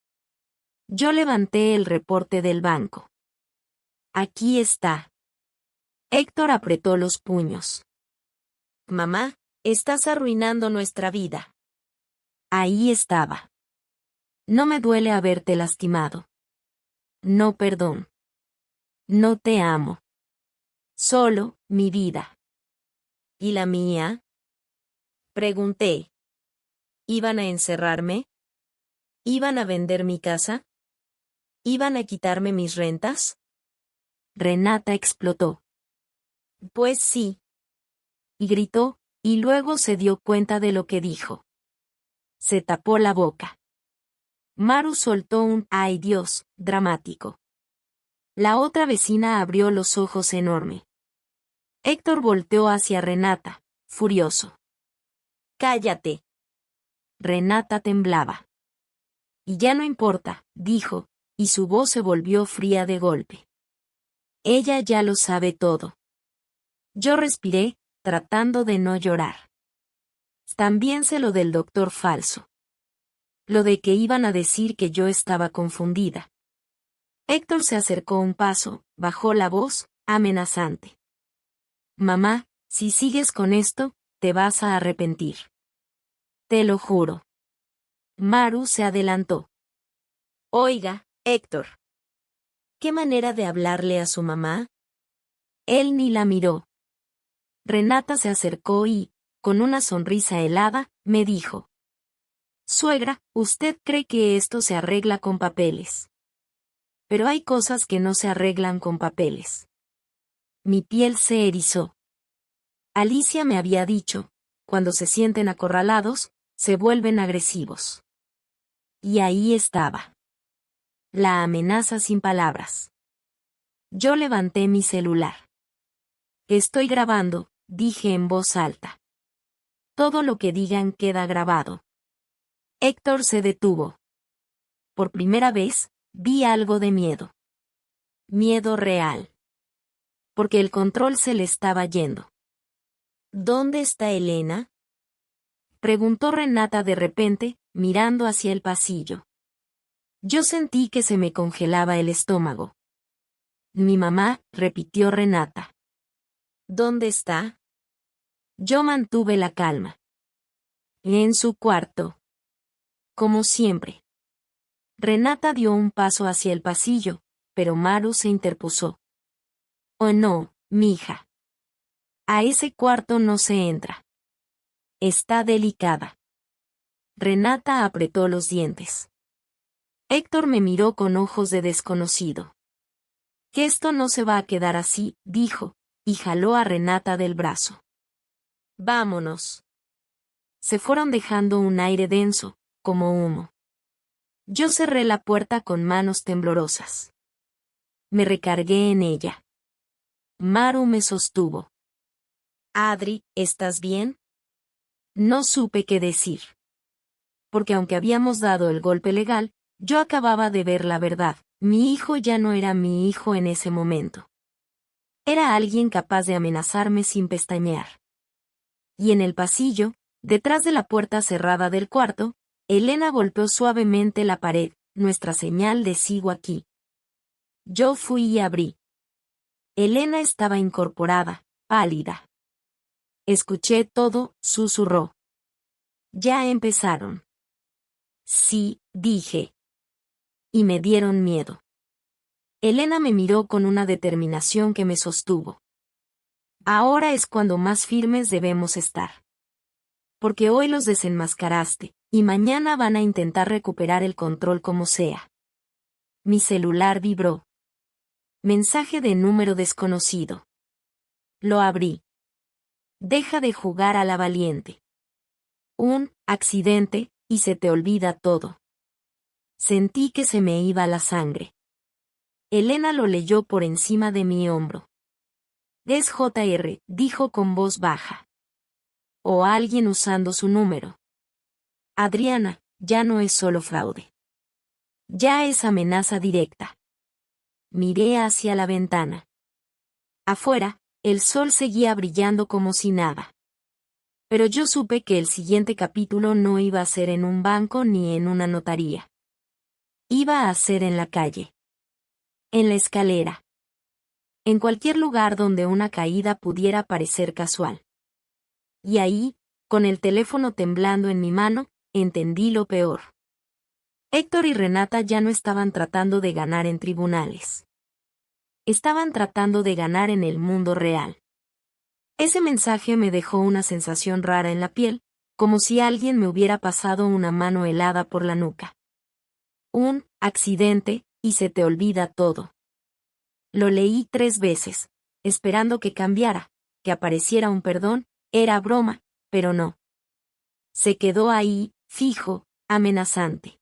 Yo levanté el reporte del banco. Aquí está. Héctor apretó los puños. Mamá, estás arruinando nuestra vida. Ahí estaba. No me duele haberte lastimado. No, perdón. No te amo. Solo, mi vida. ¿Y la mía? Pregunté. ¿Iban a encerrarme? ¿Iban a vender mi casa? ¿Iban a quitarme mis rentas? Renata explotó. Pues sí. Y gritó, y luego se dio cuenta de lo que dijo. Se tapó la boca. Maru soltó un «ay Dios» dramático. La otra vecina abrió los ojos enorme. Héctor volteó hacia Renata, furioso. «¡Cállate!». Renata temblaba. «Y ya no importa», dijo, y su voz se volvió fría de golpe. «Ella ya lo sabe todo». Yo respiré, tratando de no llorar. También sé lo del doctor falso. Lo de que iban a decir que yo estaba confundida. Héctor se acercó un paso, bajó la voz, amenazante. «Mamá, si sigues con esto, te vas a arrepentir. Te lo juro». Maru se adelantó. «Oiga, Héctor. ¿Qué manera de hablarle a su mamá?». Él ni la miró. Renata se acercó y, con una sonrisa helada, me dijo. «Suegra, usted cree que esto se arregla con papeles. Pero hay cosas que no se arreglan con papeles». Mi piel se erizó. Alicia me había dicho, cuando se sienten acorralados, se vuelven agresivos. Y ahí estaba. La amenaza sin palabras. Yo levanté mi celular. «Estoy grabando», dije en voz alta. «Todo lo que digan queda grabado». Héctor se detuvo. Por primera vez, vi algo de miedo. Miedo real. Porque el control se le estaba yendo. «¿Dónde está Elena?», preguntó Renata de repente, mirando hacia el pasillo. Yo sentí que se me congelaba el estómago. «Mi mamá», repitió Renata. «¿Dónde está?». Yo mantuve la calma. «En su cuarto». Como siempre. Renata dio un paso hacia el pasillo, pero Maru se interpuso. «Oh no, mija. A ese cuarto no se entra. Está delicada». Renata apretó los dientes. Héctor me miró con ojos de desconocido. «Que esto no se va a quedar así», dijo, y jaló a Renata del brazo. «Vámonos». Se fueron dejando un aire denso, como humo. Yo cerré la puerta con manos temblorosas. Me recargué en ella. Maru me sostuvo. «Adri, ¿estás bien?». No supe qué decir. Porque aunque habíamos dado el golpe legal, yo acababa de ver la verdad. Mi hijo ya no era mi hijo en ese momento. Era alguien capaz de amenazarme sin pestañear. Y en el pasillo, detrás de la puerta cerrada del cuarto, Elena golpeó suavemente la pared, nuestra señal de sigo aquí. Yo fui y abrí. Elena estaba incorporada, pálida. «Escuché todo», susurró. «Ya empezaron». «Sí», dije. Y me dieron miedo. Elena me miró con una determinación que me sostuvo. «Ahora es cuando más firmes debemos estar. Porque hoy los desenmascaraste, y mañana van a intentar recuperar el control como sea». Mi celular vibró. Mensaje de número desconocido. Lo abrí. «Deja de jugar a la valiente. Un accidente, y se te olvida todo». Sentí que se me iba la sangre. Elena lo leyó por encima de mi hombro. «Es JR», dijo con voz baja. O alguien usando su número. «Adriana, ya no es solo fraude. Ya es amenaza directa». Miré hacia la ventana. Afuera, el sol seguía brillando como si nada. Pero yo supe que el siguiente capítulo no iba a ser en un banco ni en una notaría. Iba a ser en la calle. En la escalera. En cualquier lugar donde una caída pudiera parecer casual. Y ahí, con el teléfono temblando en mi mano, entendí lo peor. Héctor y Renata ya no estaban tratando de ganar en tribunales. Estaban tratando de ganar en el mundo real. Ese mensaje me dejó una sensación rara en la piel, como si alguien me hubiera pasado una mano helada por la nuca. Un accidente, y se te olvida todo. Lo leí 3 veces, esperando que cambiara, que apareciera un perdón, era broma, pero no. Se quedó ahí, fijo, amenazante.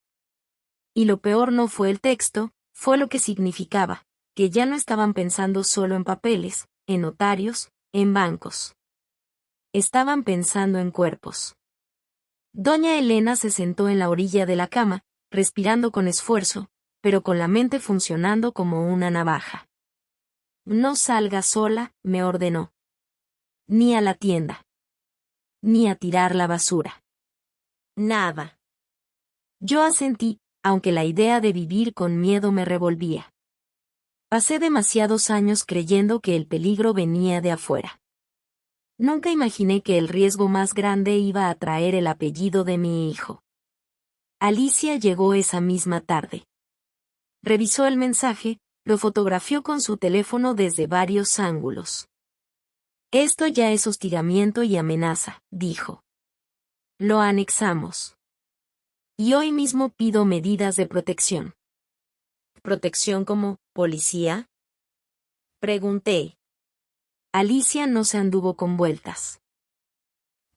Y lo peor no fue el texto, fue lo que significaba, que ya no estaban pensando solo en papeles, en notarios, en bancos. Estaban pensando en cuerpos. Doña Elena se sentó en la orilla de la cama, respirando con esfuerzo, pero con la mente funcionando como una navaja. No salga sola, me ordenó. Ni a la tienda. Ni a tirar la basura. Nada. Yo asentí, aunque la idea de vivir con miedo me revolvía. Pasé demasiados años creyendo que el peligro venía de afuera. Nunca imaginé que el riesgo más grande iba a traer el apellido de mi hijo. Alicia llegó esa misma tarde. Revisó el mensaje, lo fotografió con su teléfono desde varios ángulos. Esto ya es hostigamiento y amenaza, dijo. Lo anexamos. Y hoy mismo pido medidas de protección. ¿Protección como policía? Pregunté. Alicia no se anduvo con vueltas.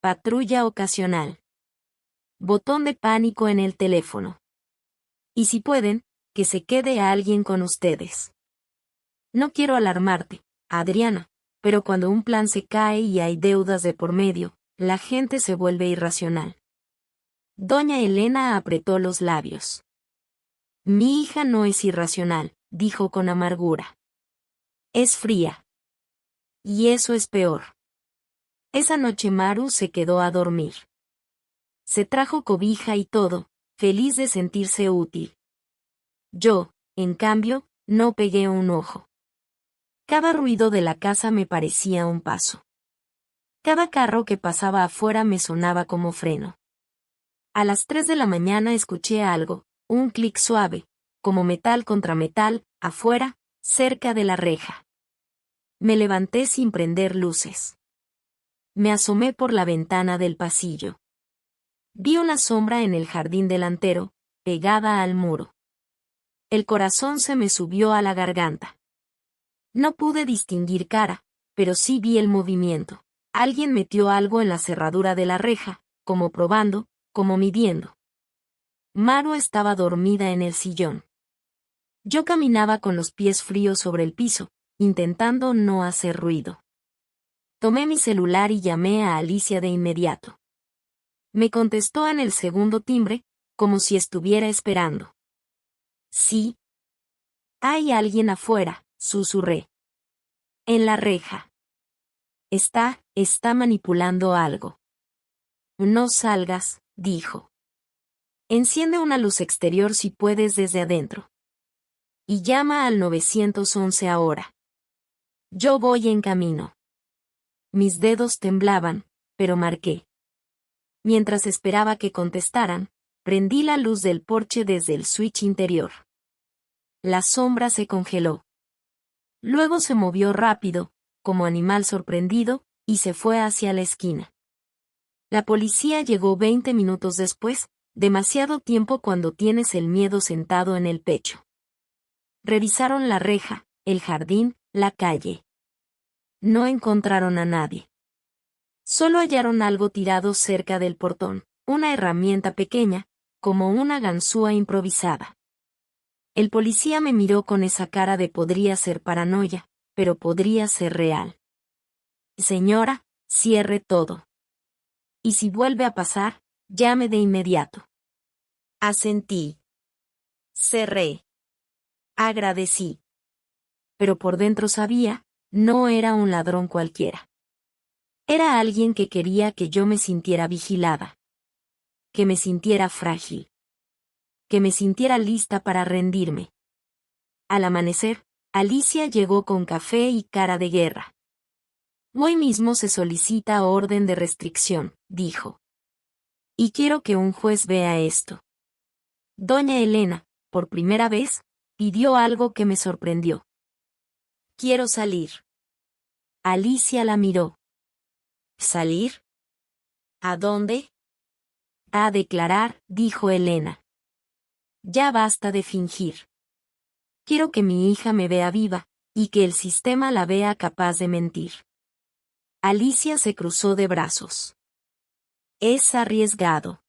Patrulla ocasional. Botón de pánico en el teléfono. Y si pueden, que se quede alguien con ustedes. No quiero alarmarte, Adriana, pero cuando un plan se cae y hay deudas de por medio, la gente se vuelve irracional. Doña Elena apretó los labios. Mi hija no es irracional, dijo con amargura. Es fría. Y eso es peor. Esa noche Maru se quedó a dormir. Se trajo cobija y todo, feliz de sentirse útil. Yo, en cambio, no pegué un ojo. Cada ruido de la casa me parecía un paso. Cada carro que pasaba afuera me sonaba como freno. A las 3 de la mañana escuché algo, un clic suave, como metal contra metal, afuera, cerca de la reja. Me levanté sin prender luces. Me asomé por la ventana del pasillo. Vi una sombra en el jardín delantero, pegada al muro. El corazón se me subió a la garganta. No pude distinguir cara, pero sí vi el movimiento. Alguien metió algo en la cerradura de la reja, como probando, como midiendo. Maru estaba dormida en el sillón. Yo caminaba con los pies fríos sobre el piso, intentando no hacer ruido. Tomé mi celular y llamé a Alicia de inmediato. Me contestó en el segundo timbre, como si estuviera esperando. Sí. Hay alguien afuera, susurré. En la reja. Está manipulando algo. No salgas, dijo. Enciende una luz exterior si puedes desde adentro. Y llama al 911 ahora. Yo voy en camino. Mis dedos temblaban, pero marqué. Mientras esperaba que contestaran, prendí la luz del porche desde el switch interior. La sombra se congeló. Luego se movió rápido, como animal sorprendido, y se fue hacia la esquina. La policía llegó 20 minutos después, demasiado tiempo cuando tienes el miedo sentado en el pecho. Revisaron la reja, el jardín, la calle. No encontraron a nadie. Solo hallaron algo tirado cerca del portón, una herramienta pequeña, como una ganzúa improvisada. El policía me miró con esa cara de podría ser paranoia, pero podría ser real. Señora, cierre todo. Y si vuelve a pasar, llame de inmediato. Asentí. Cerré. Agradecí. Pero por dentro sabía, no era un ladrón cualquiera. Era alguien que quería que yo me sintiera vigilada. Que me sintiera frágil. Que me sintiera lista para rendirme. Al amanecer, Alicia llegó con café y cara de guerra. Hoy mismo se solicita orden de restricción, dijo. Y quiero que un juez vea esto. Doña Elena, por primera vez, pidió algo que me sorprendió. Quiero salir. Alicia la miró. ¿Salir? ¿A dónde? A declarar, dijo Elena. Ya basta de fingir. Quiero que mi hija me vea viva, y que el sistema la vea capaz de mentir. Alicia se cruzó de brazos. Es arriesgado.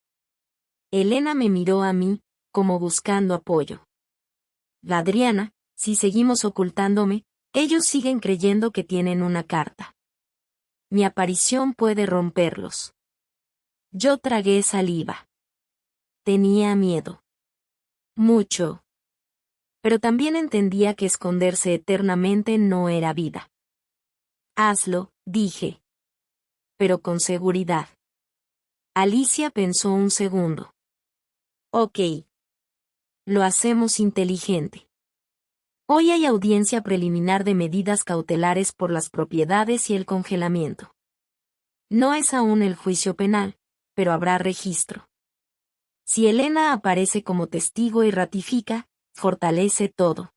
Elena me miró a mí, como buscando apoyo. Adriana, Si seguimos ocultándome, ellos siguen creyendo que tienen una carta. Mi aparición puede romperlos. Yo tragué saliva. Tenía miedo. Mucho. Pero también entendía que esconderse eternamente no era vida. Hazlo, dije. Pero con seguridad. Alicia pensó un segundo. Ok. Lo hacemos inteligente. Hoy hay audiencia preliminar de medidas cautelares por las propiedades y el congelamiento. No es aún el juicio penal, pero habrá registro. Si Elena aparece como testigo y ratifica, fortalece todo.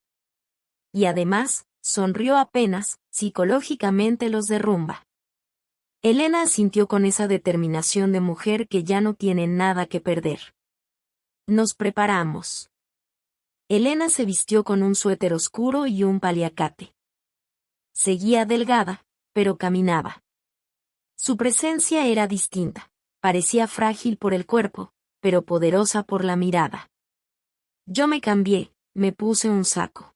Y además, sonrió apenas, psicológicamente los derrumba. Elena asintió con esa determinación de mujer que ya no tiene nada que perder. Nos preparamos. Elena se vistió con un suéter oscuro y un paliacate. Seguía delgada, pero caminaba. Su presencia era distinta, parecía frágil por el cuerpo, pero poderosa por la mirada. Yo me cambié, me puse un saco.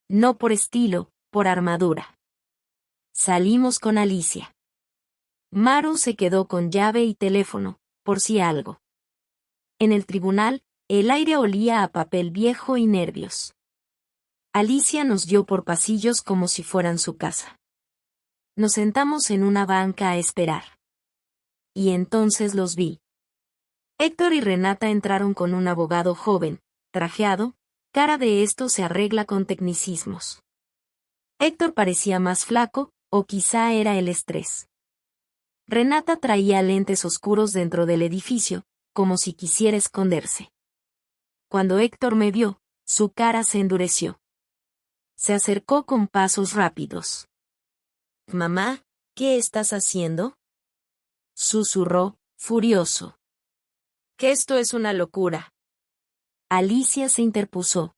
No por estilo, por armadura. Salimos con Alicia. Maru se quedó con llave y teléfono, por si algo. En el tribunal, el aire olía a papel viejo y nervios. Alicia nos dio por pasillos como si fueran su casa. Nos sentamos en una banca a esperar. Y entonces los vi. Héctor y Renata entraron con un abogado joven, trajeado, cara de esto se arregla con tecnicismos. Héctor parecía más flaco, o quizá era el estrés. Renata traía lentes oscuros dentro del edificio, como si quisiera esconderse. Cuando Héctor me vio, su cara se endureció. Se acercó con pasos rápidos. «Mamá, ¿qué estás haciendo?», susurró, furioso. «Que esto es una locura». Alicia se interpuso.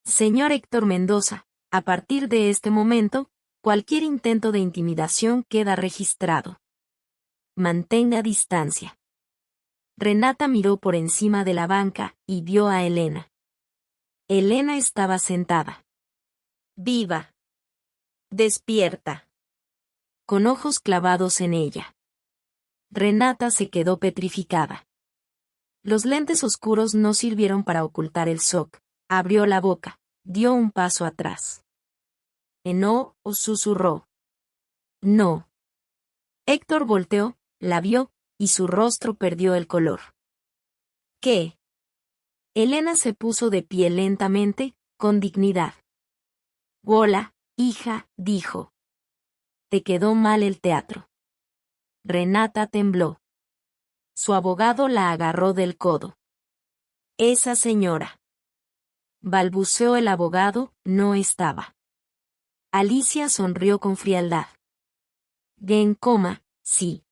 «Señor Héctor Mendoza, a partir de este momento, cualquier intento de intimidación queda registrado. Mantenga distancia». Renata miró por encima de la banca y vio a Elena. Elena estaba sentada. Viva. Despierta. Con ojos clavados en ella. Renata se quedó petrificada. Los lentes oscuros no sirvieron para ocultar el shock. Abrió la boca, dio un paso atrás. No, susurró. No. Héctor volteó, la vio, y su rostro perdió el color. ¿Qué? Elena se puso de pie lentamente, con dignidad. «Hola, hija», dijo. «Te quedó mal el teatro». Renata tembló. Su abogado la agarró del codo. «Esa señora», balbuceó el abogado, no estaba. Alicia sonrió con frialdad. «En coma, sí.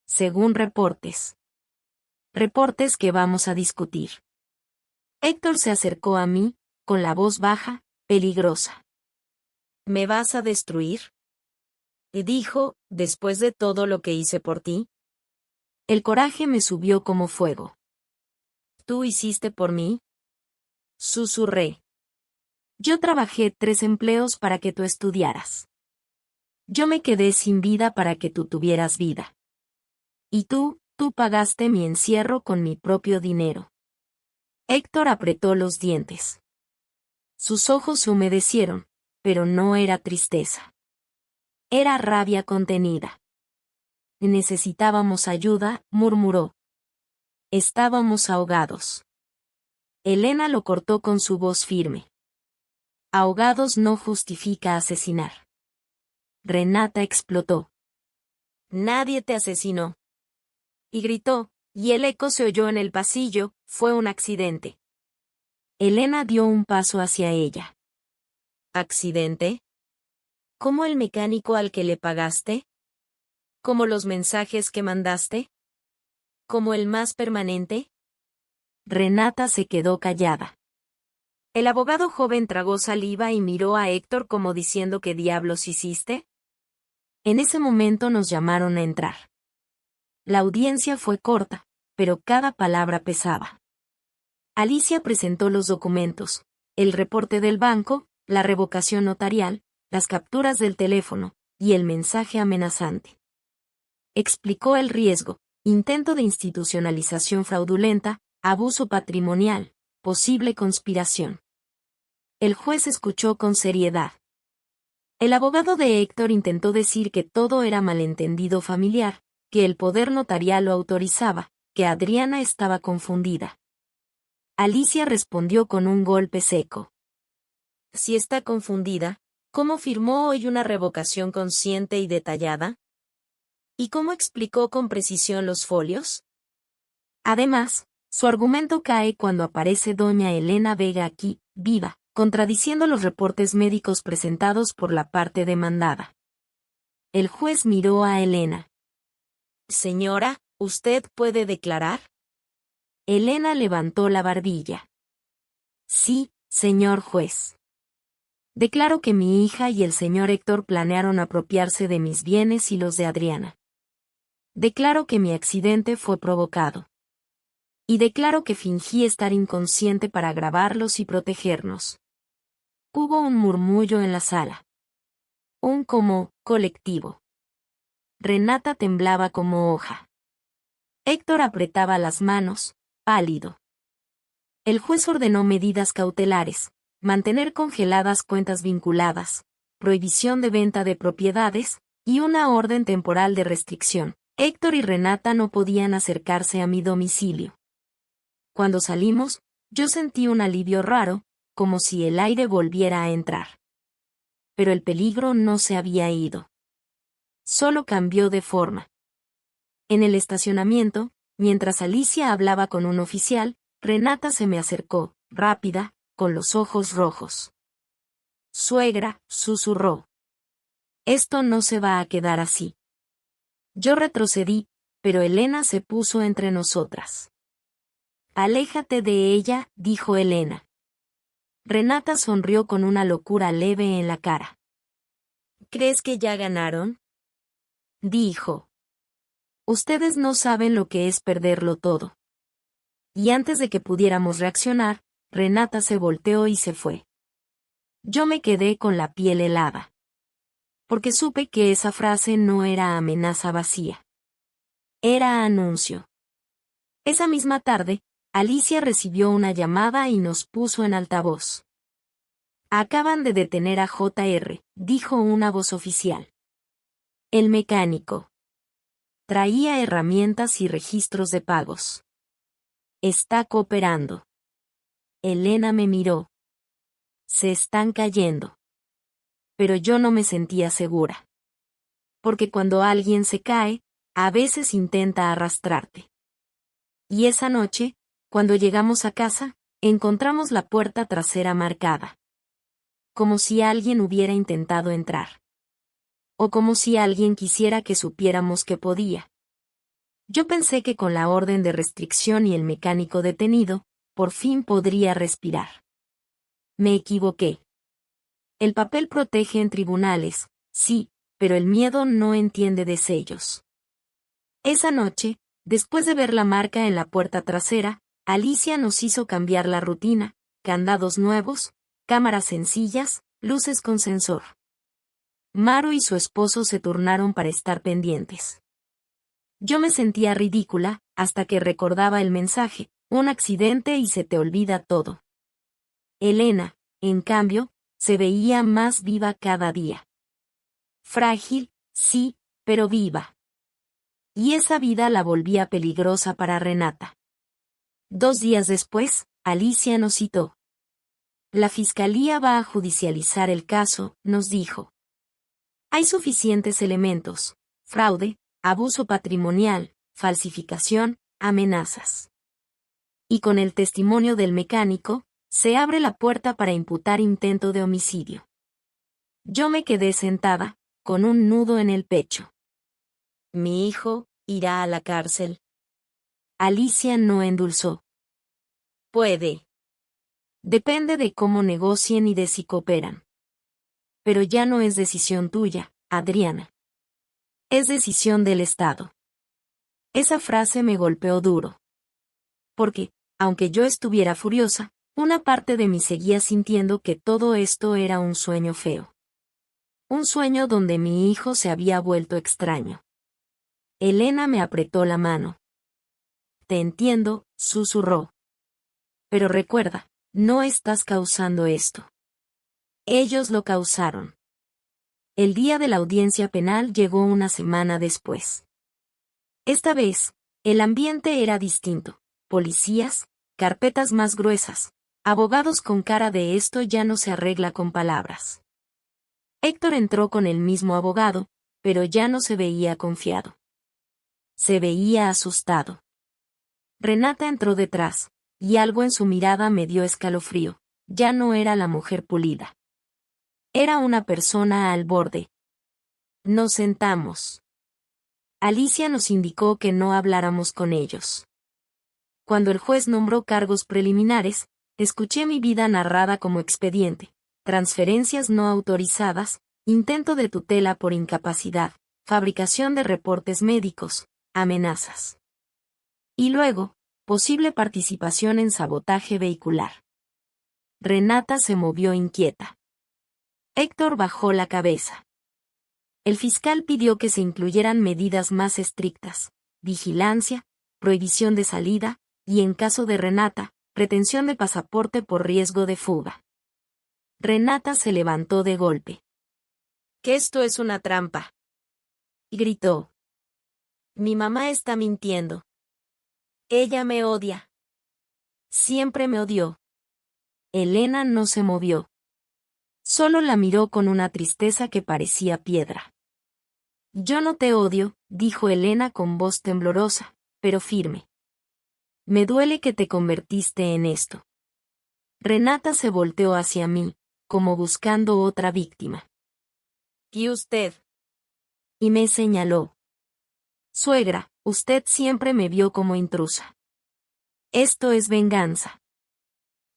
Según reportes. Reportes que vamos a discutir». Héctor se acercó a mí, con la voz baja, peligrosa. «¿Me vas a destruir?», dijo, «después de todo lo que hice por ti». El coraje me subió como fuego. «¿Tú hiciste por mí?», susurré. «Yo trabajé 3 empleos para que tú estudiaras. Yo me quedé sin vida para que tú tuvieras vida. Y tú pagaste mi encierro con mi propio dinero». Héctor apretó los dientes. Sus ojos se humedecieron, pero no era tristeza. Era rabia contenida. «Necesitábamos ayuda», murmuró. «Estábamos ahogados». Elena lo cortó con su voz firme. «Ahogados no justifica asesinar». Renata explotó. «Nadie te asesinó». Y gritó, y el eco se oyó en el pasillo, «fue un accidente». Elena dio un paso hacia ella. «¿Accidente? ¿Como el mecánico al que le pagaste? ¿Como los mensajes que mandaste? ¿Como el más permanente?». Renata se quedó callada. El abogado joven tragó saliva y miró a Héctor como diciendo «¿Qué diablos hiciste?». En ese momento nos llamaron a entrar. La audiencia fue corta, pero cada palabra pesaba. Alicia presentó los documentos, el reporte del banco, la revocación notarial, las capturas del teléfono, y el mensaje amenazante. Explicó el riesgo, intento de institucionalización fraudulenta, abuso patrimonial, posible conspiración. El juez escuchó con seriedad. El abogado de Héctor intentó decir que todo era malentendido familiar, que el poder notarial lo autorizaba, que Adriana estaba confundida. Alicia respondió con un golpe seco. Si está confundida, ¿cómo firmó hoy una revocación consciente y detallada? ¿Y cómo explicó con precisión los folios? Además, su argumento cae cuando aparece doña Elena Vega aquí, viva, contradiciendo los reportes médicos presentados por la parte demandada. El juez miró a Elena. Señora, ¿usted puede declarar? Elena levantó la barbilla. Sí, señor juez. Declaro que mi hija y el señor Héctor planearon apropiarse de mis bienes y los de Adriana. Declaro que mi accidente fue provocado. Y declaro que fingí estar inconsciente para grabarlos y protegernos. Hubo un murmullo en la sala. Un como colectivo. Renata temblaba como hoja. Héctor apretaba las manos, pálido. El juez ordenó medidas cautelares, mantener congeladas cuentas vinculadas, prohibición de venta de propiedades, y una orden temporal de restricción. Héctor y Renata no podían acercarse a mi domicilio. Cuando salimos, yo sentí un alivio raro, como si el aire volviera a entrar. Pero el peligro no se había ido. Solo cambió de forma. En el estacionamiento, mientras Alicia hablaba con un oficial, Renata se me acercó, rápida, con los ojos rojos. Suegra, susurró. Esto no se va a quedar así. Yo retrocedí, pero Elena se puso entre nosotras. Aléjate de ella, dijo Elena. Renata sonrió con una locura leve en la cara. ¿Crees que ya ganaron? Dijo. Ustedes no saben lo que es perderlo todo. Y antes de que pudiéramos reaccionar, Renata se volteó y se fue. Yo me quedé con la piel helada. Porque supe que esa frase no era amenaza vacía. Era anuncio. Esa misma tarde, Alicia recibió una llamada y nos puso en altavoz. Acaban de detener a J.R., dijo una voz oficial. El mecánico. Traía herramientas y registros de pagos. Está cooperando. Elena me miró. Se están cayendo. Pero yo no me sentía segura. Porque cuando alguien se cae, a veces intenta arrastrarte. Y esa noche, cuando llegamos a casa, encontramos la puerta trasera marcada. Como si alguien hubiera intentado entrar. O como si alguien quisiera que supiéramos que podía. Yo pensé que con la orden de restricción y el mecánico detenido, por fin podría respirar. Me equivoqué. El papel protege en tribunales, sí, pero el miedo no entiende de sellos. Esa noche, después de ver la marca en la puerta trasera, Alicia nos hizo cambiar la rutina, candados nuevos, cámaras sencillas, luces con sensor. Maru y su esposo se turnaron para estar pendientes. Yo me sentía ridícula, hasta que recordaba el mensaje, un accidente y se te olvida todo. Elena, en cambio, se veía más viva cada día. Frágil, sí, pero viva. Y esa vida la volvía peligrosa para Renata. 2 días después, Alicia nos citó. La fiscalía va a judicializar el caso, nos dijo. Hay suficientes elementos: fraude, abuso patrimonial, falsificación, amenazas. Y con el testimonio del mecánico, se abre la puerta para imputar intento de homicidio. Yo me quedé sentada, con un nudo en el pecho. Mi hijo irá a la cárcel. Alicia no endulzó. Puede. Depende de cómo negocien y de si cooperan. Pero ya no es decisión tuya, Adriana. Es decisión del Estado. Esa frase me golpeó duro. Porque, aunque yo estuviera furiosa, Una parte de mí seguía sintiendo que todo esto era un sueño feo. Un sueño donde mi hijo se había vuelto extraño. Elena me apretó la mano. Te entiendo, susurró. Pero recuerda, no estás causando esto. Ellos lo causaron. El día de la audiencia penal llegó una semana después. Esta vez, el ambiente era distinto. Policías, carpetas más gruesas, abogados con cara de esto ya no se arregla con palabras. Héctor entró con el mismo abogado, pero ya no se veía confiado. Se veía asustado. Renata entró detrás, y algo en su mirada me dio escalofrío. Ya no era la mujer pulida. Era una persona al borde. Nos sentamos. Alicia nos indicó que no habláramos con ellos. Cuando el juez nombró cargos preliminares, escuché mi vida narrada como expediente, transferencias no autorizadas, intento de tutela por incapacidad, fabricación de reportes médicos, amenazas. Y luego, posible participación en sabotaje vehicular. Renata se movió inquieta. Héctor bajó la cabeza. El fiscal pidió que se incluyeran medidas más estrictas, vigilancia, prohibición de salida, y en caso de Renata, retención de pasaporte por riesgo de fuga. Renata se levantó de golpe. «Que esto es una trampa», gritó. «Mi mamá está mintiendo. Ella me odia. Siempre me odió». Elena no se movió. Solo la miró con una tristeza que parecía piedra. «Yo no te odio», dijo Elena con voz temblorosa, pero firme. «Me duele que te convertiste en esto». Renata se volteó hacia mí, como buscando otra víctima. «¿Y usted?». Y me señaló. «Suegra, usted siempre me vio como intrusa. Esto es venganza».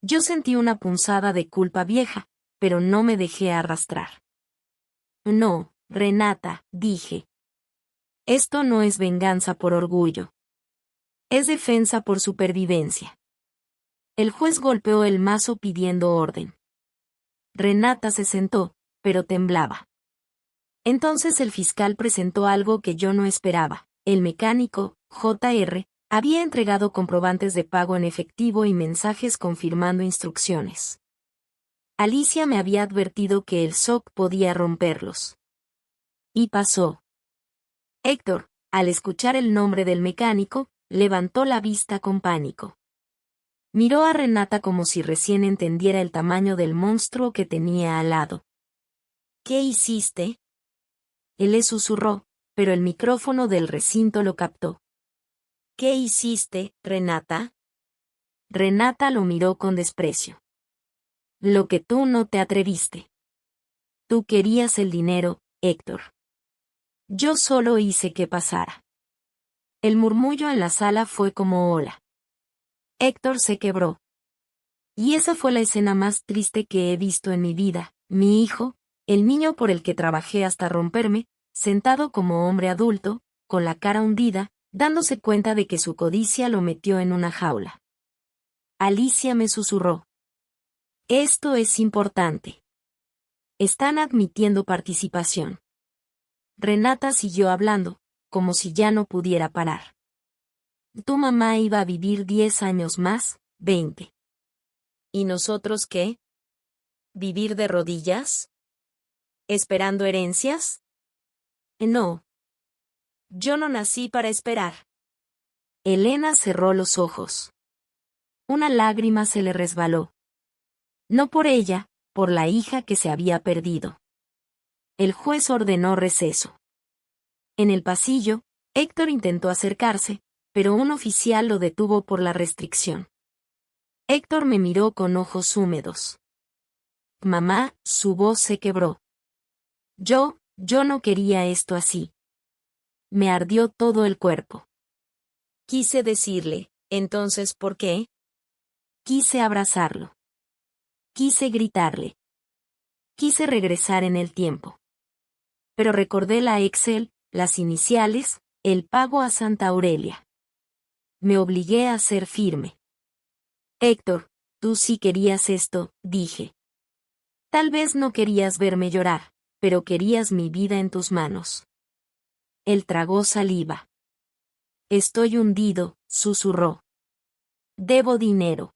Yo sentí una punzada de culpa vieja, pero no me dejé arrastrar. «No, Renata», dije. «Esto no es venganza por orgullo. Es defensa por supervivencia». El juez golpeó el mazo pidiendo orden. Renata se sentó, pero temblaba. Entonces el fiscal presentó algo que yo no esperaba. El mecánico, J.R., había entregado comprobantes de pago en efectivo y mensajes confirmando instrucciones. Alicia me había advertido que el SOC podía romperlos. Y pasó. Héctor, al escuchar el nombre del mecánico, levantó la vista con pánico. Miró a Renata como si recién entendiera el tamaño del monstruo que tenía al lado. «¿Qué hiciste?». Él le susurró, pero el micrófono del recinto lo captó. «¿Qué hiciste, Renata?». Renata lo miró con desprecio. «Lo que tú no te atreviste. Tú querías el dinero, Héctor. Yo solo hice que pasara». El murmullo en la sala fue como ola. Héctor se quebró. Y esa fue la escena más triste que he visto en mi vida. Mi hijo, el niño por el que trabajé hasta romperme, sentado como hombre adulto, con la cara hundida, dándose cuenta de que su codicia lo metió en una jaula. Alicia me susurró. «Esto es importante. Están admitiendo participación». Renata siguió hablando, como si ya no pudiera parar. «Tu mamá iba a vivir 10 años más, 20. ¿Y nosotros qué? ¿Vivir de rodillas? ¿Esperando herencias? No. Yo no nací para esperar». Elena cerró los ojos. Una lágrima se le resbaló. No por ella, por la hija que se había perdido. El juez ordenó receso. En el pasillo, Héctor intentó acercarse, pero un oficial lo detuvo por la restricción. Héctor me miró con ojos húmedos. «Mamá», su voz se quebró. Yo no quería esto así. Me ardió todo el cuerpo. Quise decirle, «¿Entonces por qué?». Quise abrazarlo. Quise gritarle. Quise regresar en el tiempo. Pero recordé la Excel, las iniciales, el pago a Santa Aurelia. Me obligué a ser firme. «Héctor, Tú sí querías esto, dije. Tal vez no querías verme llorar, pero querías mi vida en tus manos. Él tragó saliva. Estoy hundido, susurró. Debo dinero.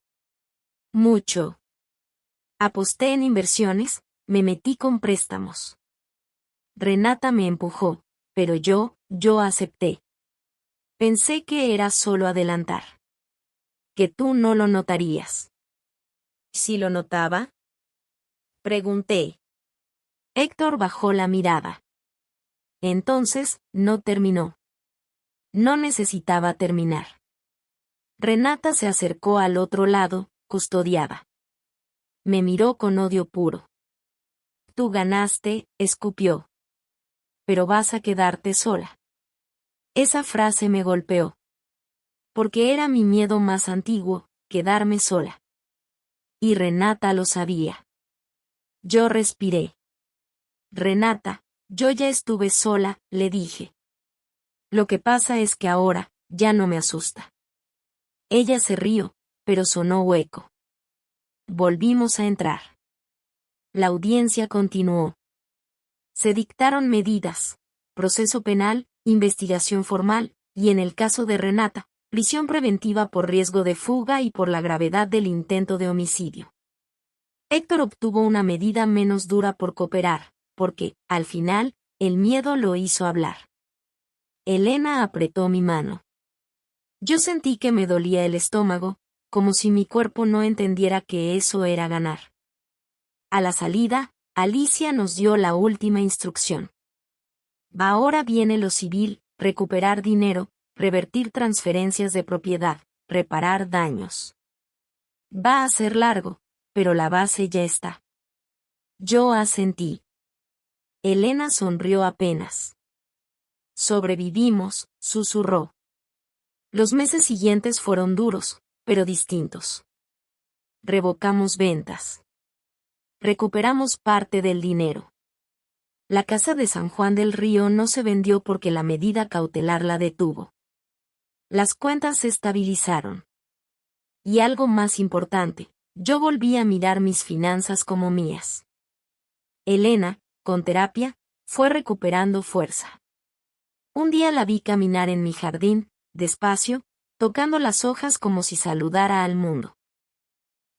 Mucho. Aposté en inversiones, me metí con préstamos. Renata me empujó, pero yo acepté. Pensé que era solo adelantar. Que tú no lo notarías. ¿Sí lo notaba? Pregunté. Héctor bajó la mirada. Entonces, no terminó. No necesitaba terminar. Renata se acercó al otro lado, custodiada. Me miró con odio puro. Tú ganaste, escupió. Pero vas a quedarte sola. Esa frase me golpeó. Porque era mi miedo más antiguo, quedarme sola. Y Renata lo sabía. Yo respiré. Renata, yo ya estuve sola, le dije. Lo que pasa es que ahora, ya no me asusta. Ella se rió, pero sonó hueco. Volvimos a entrar. La audiencia continuó. Se dictaron medidas, proceso penal, investigación formal, y en el caso de Renata, prisión preventiva por riesgo de fuga y por la gravedad del intento de homicidio. Héctor obtuvo una medida menos dura por cooperar, porque, al final, el miedo lo hizo hablar. Elena apretó mi mano. Yo sentí que me dolía el estómago, como si mi cuerpo no entendiera que eso era ganar. A la salida, Alicia nos dio la última instrucción. Ahora viene lo civil, recuperar dinero, revertir transferencias de propiedad, reparar daños. Va a ser largo, pero la base ya está. Yo asentí. Elena sonrió apenas. Sobrevivimos, susurró. Los meses siguientes fueron duros, pero distintos. Revocamos ventas. Recuperamos parte del dinero. La casa de San Juan del Río no se vendió porque la medida cautelar la detuvo. Las cuentas se estabilizaron. Y algo más importante, yo volví a mirar mis finanzas como mías. Elena, con terapia, fue recuperando fuerza. Un día la vi caminar en mi jardín, despacio, tocando las hojas como si saludara al mundo.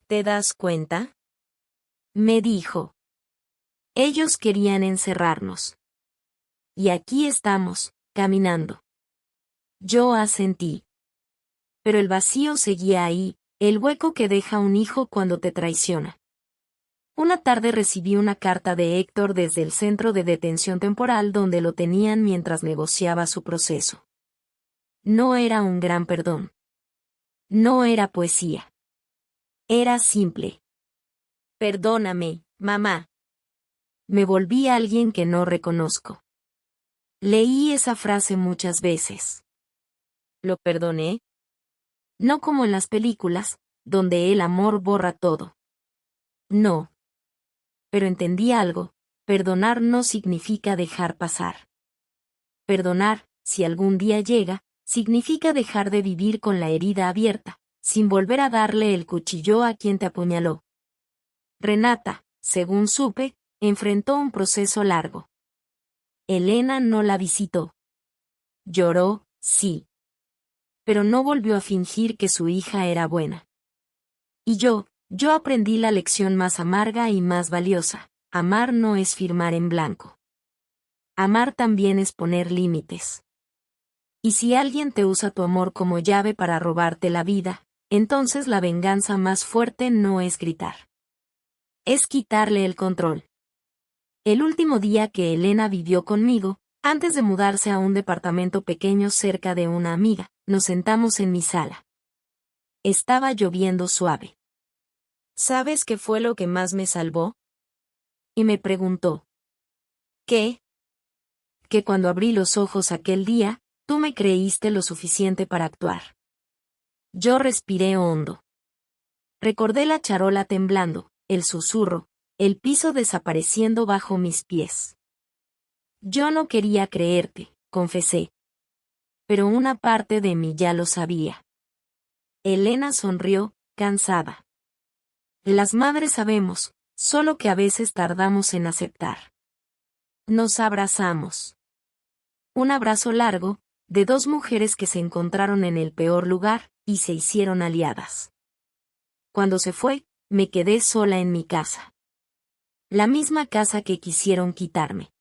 ¿Te das cuenta? Me dijo. Ellos querían encerrarnos. Y aquí estamos, caminando. Yo asentí. Pero el vacío seguía ahí, el hueco que deja un hijo cuando te traiciona. Una tarde recibí una carta de Héctor desde el centro de detención temporal donde lo tenían mientras negociaba su proceso. No era un gran perdón. No era poesía. Era simple. Perdóname, mamá. Me volví alguien que no reconozco. Leí esa frase muchas veces. ¿Lo perdoné? No como en las películas, donde el amor borra todo. No. Pero entendí algo, perdonar no significa dejar pasar. Perdonar, si algún día llega, significa dejar de vivir con la herida abierta, sin volver a darle el cuchillo a quien te apuñaló. Renata, según supe, enfrentó un proceso largo. Elena no la visitó. Lloró, sí. Pero no volvió a fingir que su hija era buena. Y yo aprendí la lección más amarga y más valiosa. Amar no es firmar en blanco. Amar también es poner límites. Y si alguien te usa tu amor como llave para robarte la vida, entonces la venganza más fuerte no es gritar. Es quitarle el control. El último día que Elena vivió conmigo, antes de mudarse a un departamento pequeño cerca de una amiga, nos sentamos en mi sala. Estaba lloviendo suave. ¿Sabes qué fue lo que más me salvó? Y me preguntó. ¿Qué? Que cuando abrí los ojos aquel día, tú me creíste lo suficiente para actuar. Yo respiré hondo. Recordé la charola temblando, el susurro, el piso desapareciendo bajo mis pies. Yo no quería creerte, confesé. Pero una parte de mí ya lo sabía. Elena sonrió, cansada. Las madres sabemos, solo que a veces tardamos en aceptar. Nos abrazamos. Un abrazo largo, de dos mujeres que se encontraron en el peor lugar, y se hicieron aliadas. Cuando se fue, me quedé sola en mi casa. La misma casa que quisieron quitarme.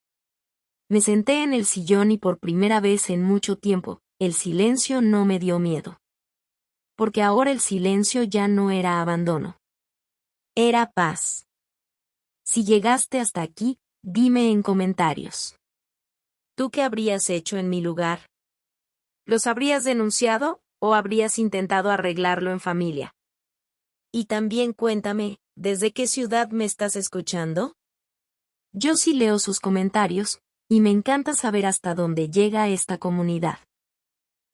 Me senté en el sillón y por primera vez en mucho tiempo, el silencio no me dio miedo. Porque ahora el silencio ya no era abandono. Era paz. Si llegaste hasta aquí, dime en comentarios. ¿Tú qué habrías hecho en mi lugar? ¿Los habrías denunciado o habrías intentado arreglarlo en familia? Y también cuéntame, ¿desde qué ciudad me estás escuchando? Yo sí leo sus comentarios, y me encanta saber hasta dónde llega esta comunidad.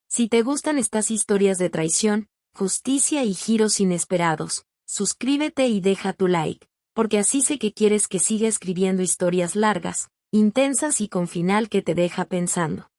Si te gustan estas historias de traición, justicia y giros inesperados, suscríbete y deja tu like, porque así sé que quieres que siga escribiendo historias largas, intensas y con final que te deja pensando.